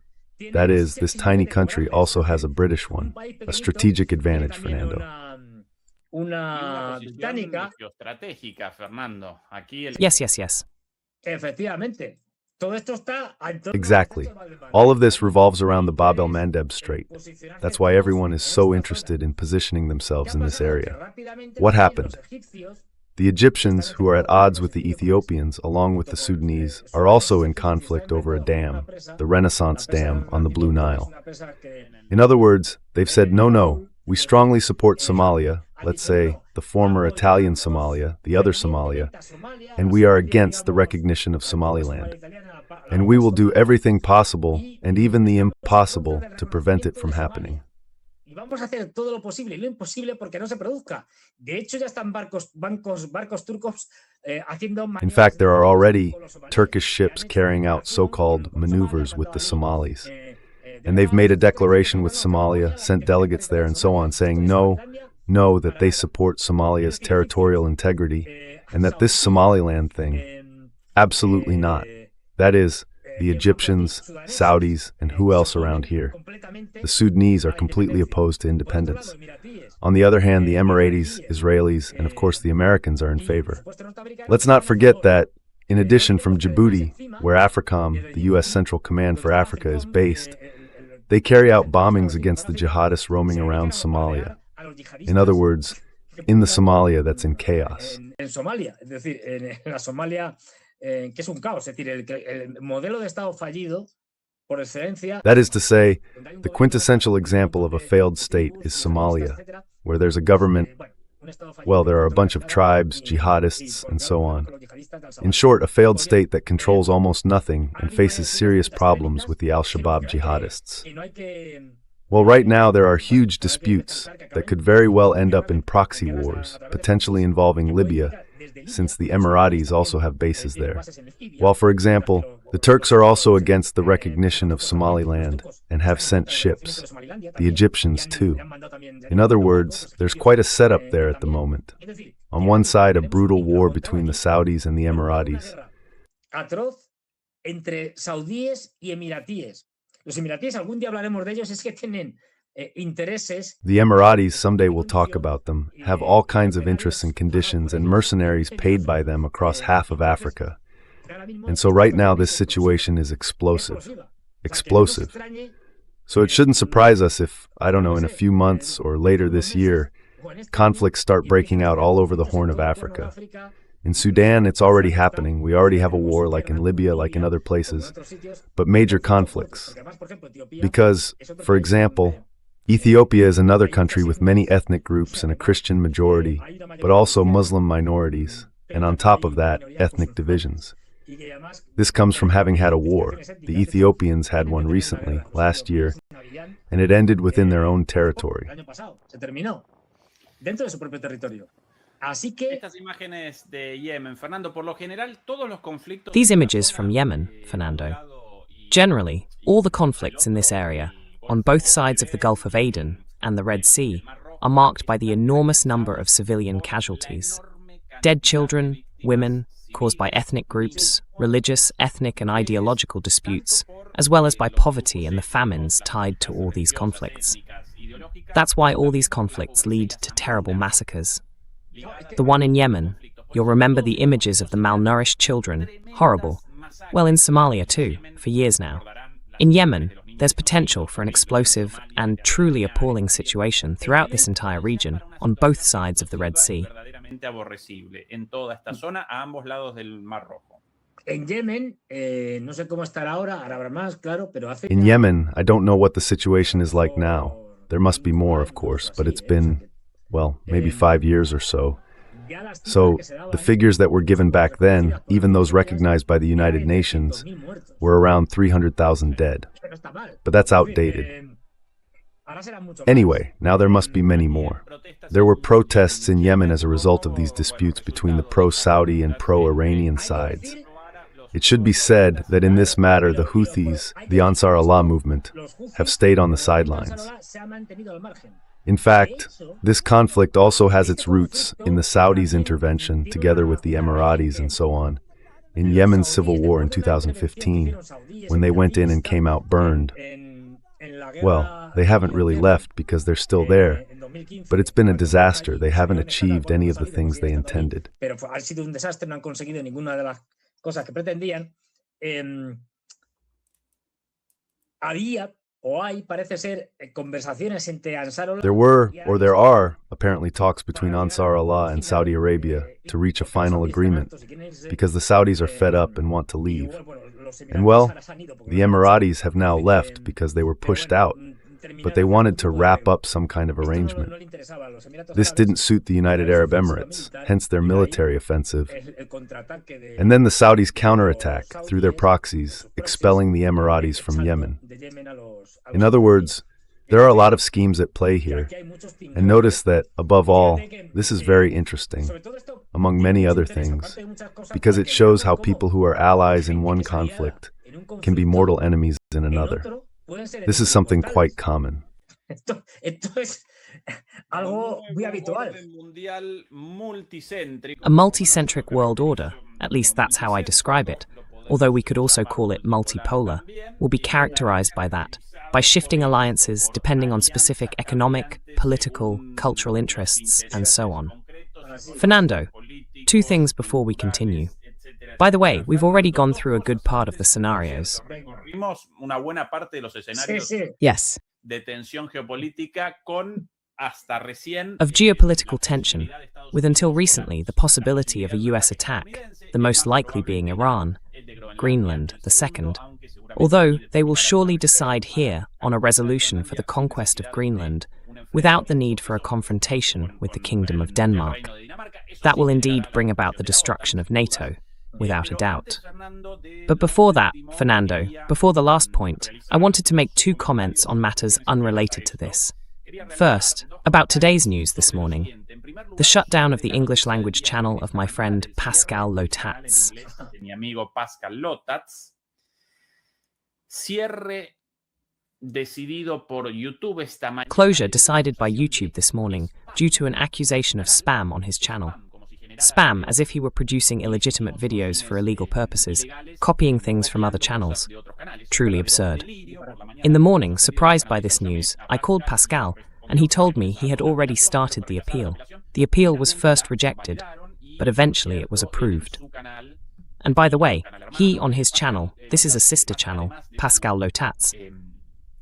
That is, this tiny country also has a British one, a strategic advantage, Fernando. Yes. Exactly. All of this revolves around the Bab el-Mandeb Strait. That's why everyone is so interested in positioning themselves in this area. What happened? The Egyptians, who are at odds with the Ethiopians along with the Sudanese, are also in conflict over a dam, the Renaissance Dam on the Blue Nile. In other words, they've said, no, we strongly support Somalia, let's say the former Italian Somalia, the other Somalia, and we are against the recognition of Somaliland. And we will do everything possible, and even the impossible, to prevent it from happening. In fact, there are already Turkish ships carrying out so-called maneuvers with the Somalis. And they've made a declaration with Somalia, sent delegates there and so on, saying no, that they support Somalia's territorial integrity, and that this Somaliland thing, absolutely not. That is, the Egyptians, Saudis, and who else around here? The Sudanese are completely opposed to independence. On the other hand, the Emiratis, Israelis, and of course the Americans are in favor. Let's not forget that, in addition, from Djibouti, where AFRICOM, the U.S. Central Command for Africa, is based, they carry out bombings against the jihadists roaming around Somalia. In other words, in the Somalia that's in chaos. That is to say, the quintessential example of a failed state is Somalia, where there's a government, well, there are a bunch of tribes, jihadists, and so on. In short, a failed state that controls almost nothing and faces serious problems with the Al-Shabaab jihadists. Well, right now there are huge disputes that could very well end up in proxy wars, potentially involving Libya, since the Emiratis also have bases there. While, for example, the Turks are also against the recognition of Somaliland and have sent ships. The Egyptians too. In other words, there's quite a setup there at the moment. On one side, a brutal war between the Saudis and the Emiratis. The Emiratis, someday we'll talk about them, have all kinds of interests and conditions and mercenaries paid by them across half of Africa. And so right now this situation is explosive. So it shouldn't surprise us if, I don't know, in a few months or later this year, conflicts start breaking out all over the Horn of Africa. In Sudan, it's already happening. We already have a war like in Libya, like in other places, but major conflicts. Because, for example, Ethiopia is another country with many ethnic groups and a Christian majority, but also Muslim minorities, and on top of that, ethnic divisions. This comes from having had a war. The Ethiopians had one recently, last year, and it ended within their own territory. These images from Yemen, Fernando. Generally, all the conflicts in this area, on both sides of the Gulf of Aden and the Red Sea, are marked by the enormous number of civilian casualties. Dead children, women, caused by ethnic groups, religious, ethnic and ideological disputes, as well as by poverty and the famines tied to all these conflicts. That's why all these conflicts lead to terrible massacres. The one in Yemen, you'll remember the images of the malnourished children, horrible. Well, in Somalia too, for years now. In Yemen, there's potential for an explosive and truly appalling situation throughout this entire region, on both sides of the Red Sea. In Yemen, I don't know what the situation is like now. There must be more, of course, but it's been, well, maybe 5 years or so. So the figures that were given back then, even those recognized by the United Nations, were around 300,000 dead. But that's outdated. Anyway, now there must be many more. There were protests in Yemen as a result of these disputes between the pro-Saudi and pro-Iranian sides. It should be said that in this matter, the Houthis, the Ansar Allah movement, have stayed on the sidelines. In fact, this conflict also has its roots in the Saudis' intervention, together with the Emiratis and so on, in Yemen's civil war in 2015, when they went in and came out burned. Well, they haven't really left because they're still there, but it's been a disaster. They haven't achieved any of the things they intended. There were, or there are, apparently talks between Ansar Allah and Saudi Arabia to reach a final agreement, because the Saudis are fed up and want to leave. And well, the Emiratis have now left because they were pushed out, but they wanted to wrap up some kind of arrangement. This didn't suit the United Arab Emirates, hence their military offensive. And then the Saudis counterattack through their proxies, expelling the Emiratis from Yemen. In other words, there are a lot of schemes at play here. And notice that, above all, this is very interesting, among many other things, because it shows how people who are allies in one conflict can be mortal enemies in another. This is something quite common. A multicentric world order, at least that's how I describe it, although we could also call it multipolar, will be characterized by that, by shifting alliances depending on specific economic, political, cultural interests, and so on. Fernando, 2 things before we continue. By the way, we've already gone through a good part of the scenarios. Yes. Of geopolitical tension, with until recently the possibility of a US attack, the most likely being Iran, Greenland the second, although they will surely decide here on a resolution for the conquest of Greenland without the need for a confrontation with the Kingdom of Denmark. That will indeed bring about the destruction of NATO, without a doubt. But before that, Fernando, before the last point, I wanted to make 2 comments on matters unrelated to this. First, about today's news this morning. The shutdown of the English language channel of my friend Pascal Lotats. Closure decided by YouTube this morning due to an accusation of spam on his channel. Spam as if he were producing illegitimate videos for illegal purposes, copying things from other channels. Truly absurd. In the morning, surprised by this news, I called Pascal, and he told me he had already started the appeal. The appeal was first rejected, but eventually it was approved. And by the way, he on his channel, this is a sister channel, Pascal Lotats,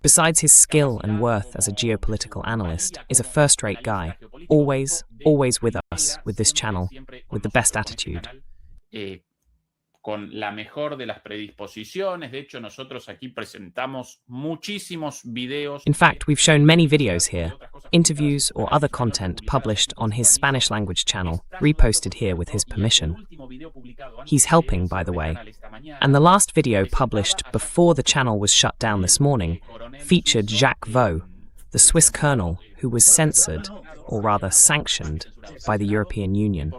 Besides his skill and worth as a geopolitical analyst, is a first-rate guy, always with us, with this channel, with the best attitude. Con la mejor de las predisposiciones. De hecho, nosotros aquí presentamos muchísimos videos. In fact, we've shown many videos here, interviews or other content published on his Spanish language channel, reposted here with his permission. He's helping, by the way. And the last video published before the channel was shut down this morning featured Jacques Vaux, the Swiss colonel who was censored, or rather sanctioned, by the European Union.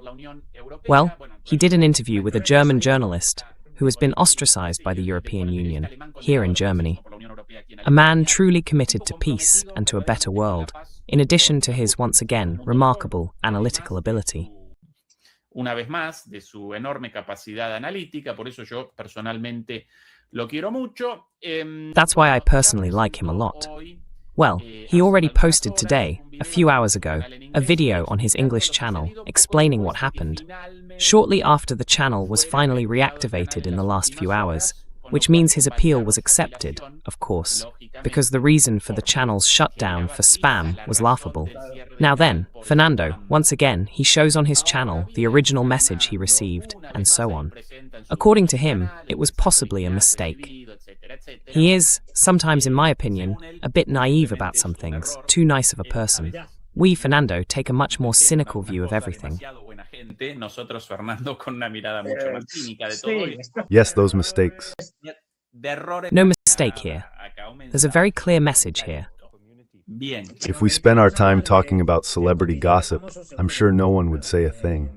Well, he did an interview with a German journalist who has been ostracized by the European Union, here in Germany. A man truly committed to peace and to a better world, in addition to his, once again, remarkable analytical ability. Una vez más, de su enorme capacidad analítica, por eso yo personalmente lo quiero mucho. That's why I personally like him a lot. Well, he already posted today, a few hours ago, a video on his English channel explaining what happened, shortly after the channel was finally reactivated in the last few hours, which means his appeal was accepted, of course, because the reason for the channel's shutdown for spam was laughable. Now then, Fernando, once again, he shows on his channel the original message he received, and so on. According to him, it was possibly a mistake. He is, sometimes in my opinion, a bit naive about some things, too nice of a person. We, Fernando, take a much more cynical view of everything. Yes, those mistakes. No mistake here. There's a very clear message here. If we spend our time talking about celebrity gossip, I'm sure no one would say a thing.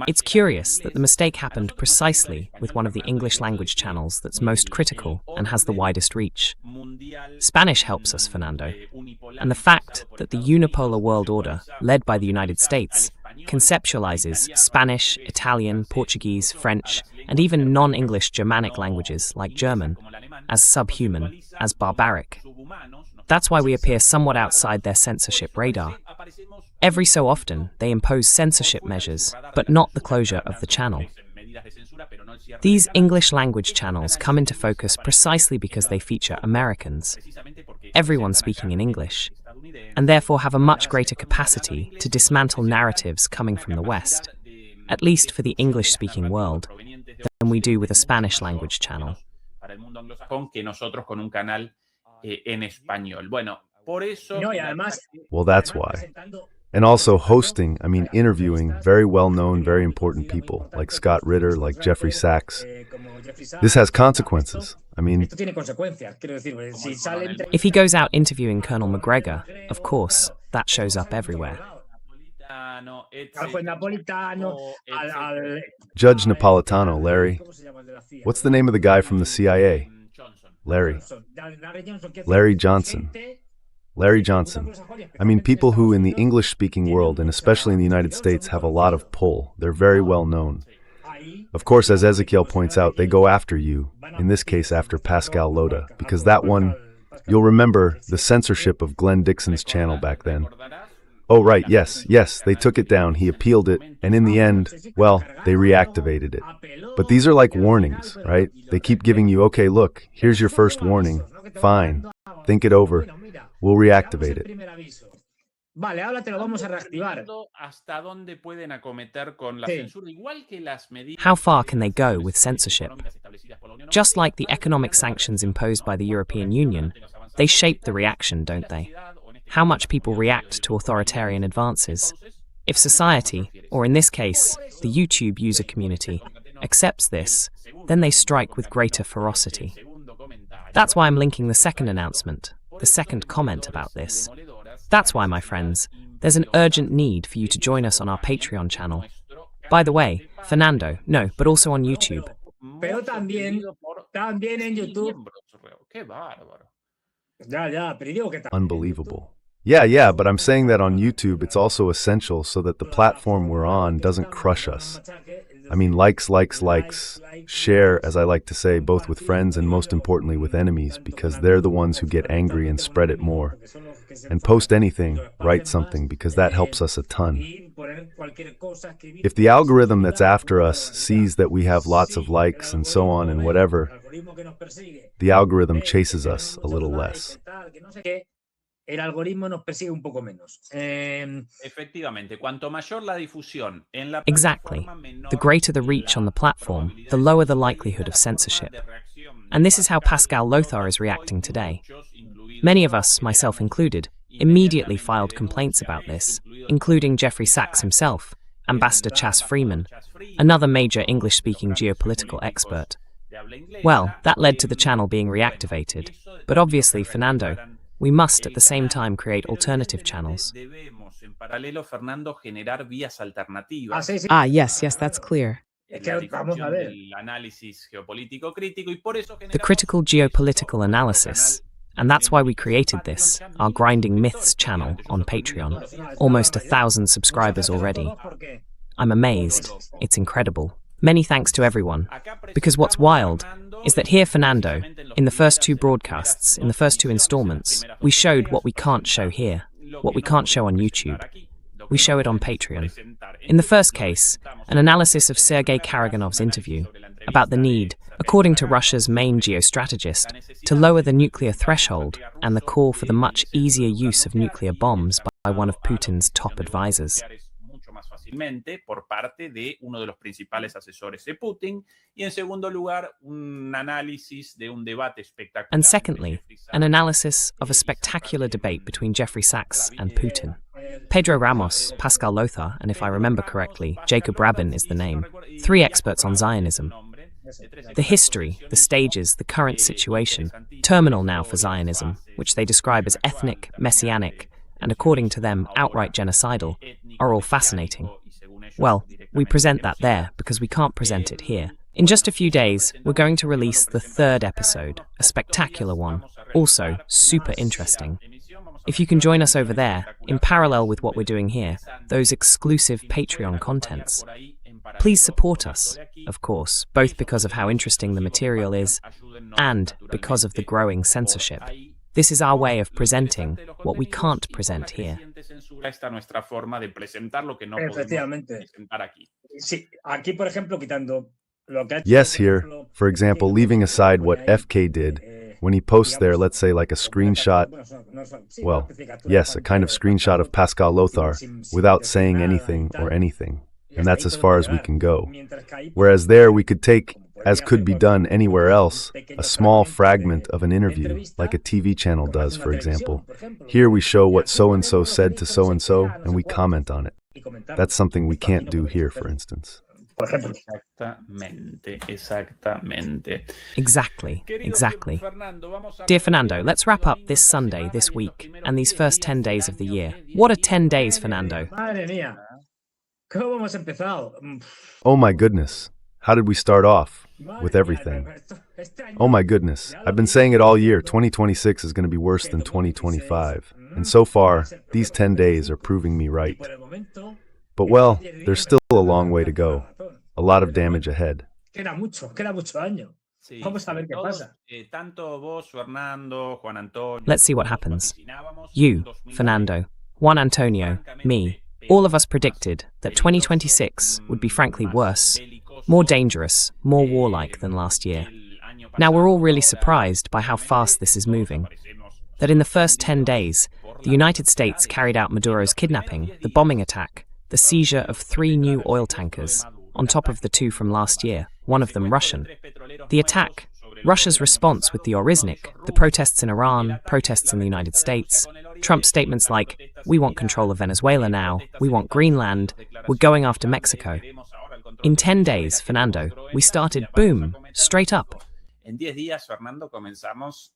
It's curious that the mistake happened precisely with one of the English language channels that's most critical and has the widest reach. Spanish helps us, Fernando. And the fact that the unipolar world order, led by the United States, conceptualizes Spanish, Italian, Portuguese, French, and even non-English Germanic languages like German as subhuman, as barbaric. That's why we appear somewhat outside their censorship radar. Every so often, they impose censorship measures, but not the closure of the channel. These English language channels come into focus precisely because they feature Americans, everyone speaking in English, and therefore have a much greater capacity to dismantle narratives coming from the West, at least for the English-speaking world, than we do with a Spanish language channel. Well, that's why. And also hosting, interviewing very well-known, very important people, like Scott Ritter, like Jeffrey Sachs. This has consequences. If he goes out interviewing Colonel McGregor, of course, that shows up everywhere. Judge Napolitano, Larry. What's the name of the guy from the CIA? Larry Johnson. Larry Johnson. People who in the English-speaking world, and especially in the United States, have a lot of pull. They're very well known. Of course, as Ezekiel points out, they go after you, in this case after Pascal Loda, because that one, you'll remember the censorship of Glenn Dixon's channel back then. Oh, right, yes, they took it down, he appealed it, and in the end, well, they reactivated it. But these are like warnings, right? They keep giving you, okay, look, here's your first warning, fine, think it over, we'll reactivate it. How far can they go with censorship? Just like the economic sanctions imposed by the European Union, they shape the reaction, don't they? How much people react to authoritarian advances. If society, or in this case, the YouTube user community, accepts this, then they strike with greater ferocity. That's why I'm linking the second announcement, the second comment about this. That's why, my friends, there's an urgent need for you to join us on our Patreon channel. By the way, Fernando, no, but also on YouTube. Unbelievable. Yeah, but I'm saying that on YouTube it's also essential so that the platform we're on doesn't crush us. Likes, share, as I like to say, both with friends and most importantly with enemies, because they're the ones who get angry and spread it more. And post anything, write something, because that helps us a ton. If the algorithm that's after us sees that we have lots of likes and so on and whatever, the algorithm chases us a little less. El algoritmo nos persigue un poco menos. Efectivamente, cuanto mayor la difusión en la Exactly. plataforma, menor The greater the reach on the platform, the lower the likelihood of censorship. And this is how Pascal Lothar is reacting today. Many of us, myself included, immediately filed complaints about this, including Jeffrey Sachs himself, Ambassador Chas Freeman, another major English-speaking geopolitical expert. Well, that led to the channel being reactivated, but obviously, Fernando, we must at the same time create alternative channels. Yes, that's clear. The critical geopolitical analysis. And that's why we created this, our Grinding Myths channel on Patreon. Almost 1,000 subscribers already. I'm amazed. It's incredible. Many thanks to everyone. Because what's wild is that here, Fernando, in the first 2 broadcasts, in the first 2 installments, we showed what we can't show here, what we can't show on YouTube. We show it on Patreon. In the first case, an analysis of Sergei Karaginov's interview about the need, according to Russia's main geostrategist, to lower the nuclear threshold and the call for the much easier use of nuclear bombs by one of Putin's top advisors. Por parte de uno de los principales asesores de Putin, y en segundo lugar, un análisis de un debate espectacular. And secondly, an analysis of a spectacular debate between Jeffrey Sachs and Putin. Pedro Ramos, Pascal Lothar, and if I remember correctly, Jacob Rabin is the name. 3 experts on Zionism. The history, the stages, the current situation, terminal now for Zionism, which they describe as ethnic, messianic, and according to them, outright genocidal, are all fascinating. Well, we present that there because we can't present it here. In just a few days, we're going to release the 3rd episode, a spectacular one, also super interesting. If you can join us over there, in parallel with what we're doing here, those exclusive Patreon contents, please support us, of course, both because of how interesting the material is and because of the growing censorship. This is our way of presenting what we can't present here. Yes, here, for example, leaving aside what FK did, when he posts there, let's say like a screenshot, well, yes, a kind of screenshot of Pascal Lothar, without saying anything or anything. And that's as far as we can go. Whereas there we could take, as could be done anywhere else, a small fragment of an interview, like a TV channel does, for example. Here we show what so-and-so said to so-and-so, and we comment on it. That's something we can't do here, for instance. Exactly. Dear Fernando, let's wrap up this Sunday, this week, and these first 10 days of the year. What are 10 days, Fernando? Oh my goodness. How did we start off? With everything. Oh my goodness. I've been saying it all year. 2026 is going to be worse than 2025. And so far, these 10 days are proving me right. But well, there's still a long way to go. A lot of damage ahead. Let's see what happens. You, Fernando, Juan Antonio, me, all of us predicted that 2026 would be frankly worse, more dangerous, more warlike than last year. Now we're all really surprised by how fast this is moving. That in the first 10 days, the United States carried out Maduro's kidnapping, the bombing attack, the seizure of 3 new oil tankers, on top of the 2 from last year, one of them Russian. The attack, Russia's response with the Oryzhnik, the protests in Iran, protests in the United States, Trump's statements like, we want control of Venezuela now, we want Greenland, we're going after Mexico. In 10 days, Fernando, we started, boom, straight up. En 10 días, Fernando, comenzamos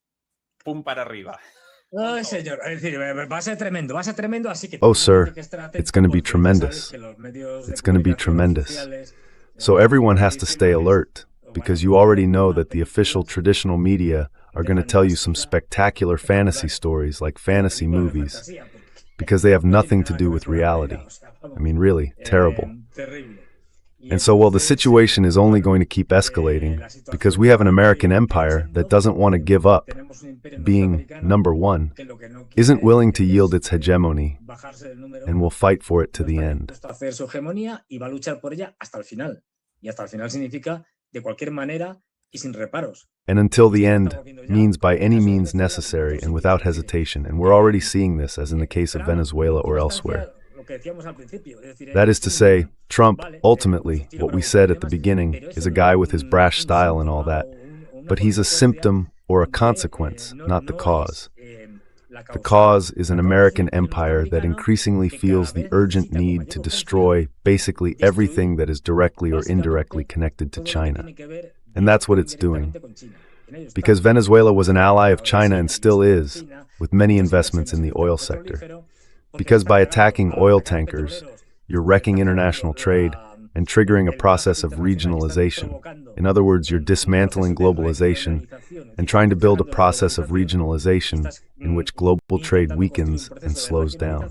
pum para arriba. Oh, sir, it's going to be tremendous. It's going to be tremendous. So everyone has to stay alert, because you already know that the official traditional media are going to tell you some spectacular fantasy stories like fantasy movies, because they have nothing to do with reality. I mean, really, terrible. And so while the situation is only going to keep escalating, because we have an American empire that doesn't want to give up, being number one, isn't willing to yield its hegemony, and will fight for it to the end. And until the end means by any means necessary and without hesitation, and we're already seeing this as in the case of Venezuela or elsewhere. That is to say, Trump, ultimately, what we said at the beginning, is a guy with his brash style and all that, but he's a symptom or a consequence, not the cause. The cause is an American empire that increasingly feels the urgent need to destroy basically everything that is directly or indirectly connected to China. And that's what it's doing. Because Venezuela was an ally of China and still is, with many investments in the oil sector. Because by attacking oil tankers, you're wrecking international trade and triggering a process of regionalization. In other words, you're dismantling globalization and trying to build a process of regionalization in which global trade weakens and slows down.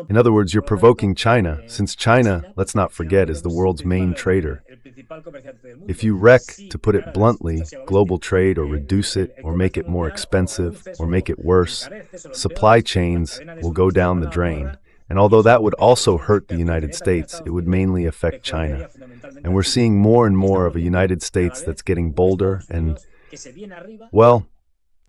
In other words, you're provoking China, since China, let's not forget, is the world's main trader. If you wreck, to put it bluntly, global trade or reduce it or make it more expensive or make it worse, supply chains will go down the drain. And although that would also hurt the United States, it would mainly affect China. And we're seeing more and more of a United States that's getting bolder and, well,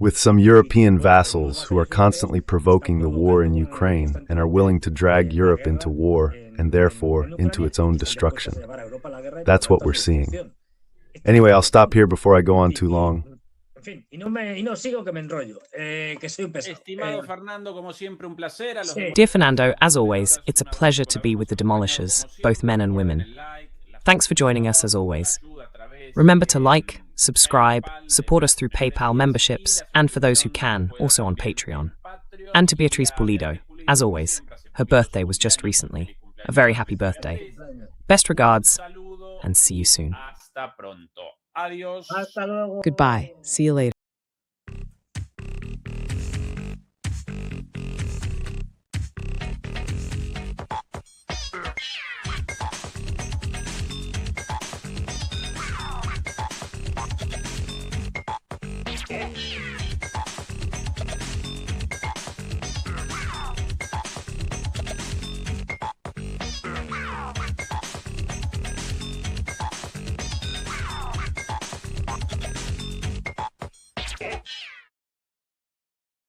with some European vassals who are constantly provoking the war in Ukraine and are willing to drag Europe into war and therefore into its own destruction. That's what we're seeing. Anyway, I'll stop here before I go on too long. Dear Fernando, as always, it's a pleasure to be with the Demolishers, both men and women. Thanks for joining us as always. Remember to like, subscribe, support us through PayPal memberships, and for those who can, also on Patreon. And to Beatriz Pulido, as always, her birthday was just recently. A very happy birthday. Best regards, and see you soon. Goodbye. See you later.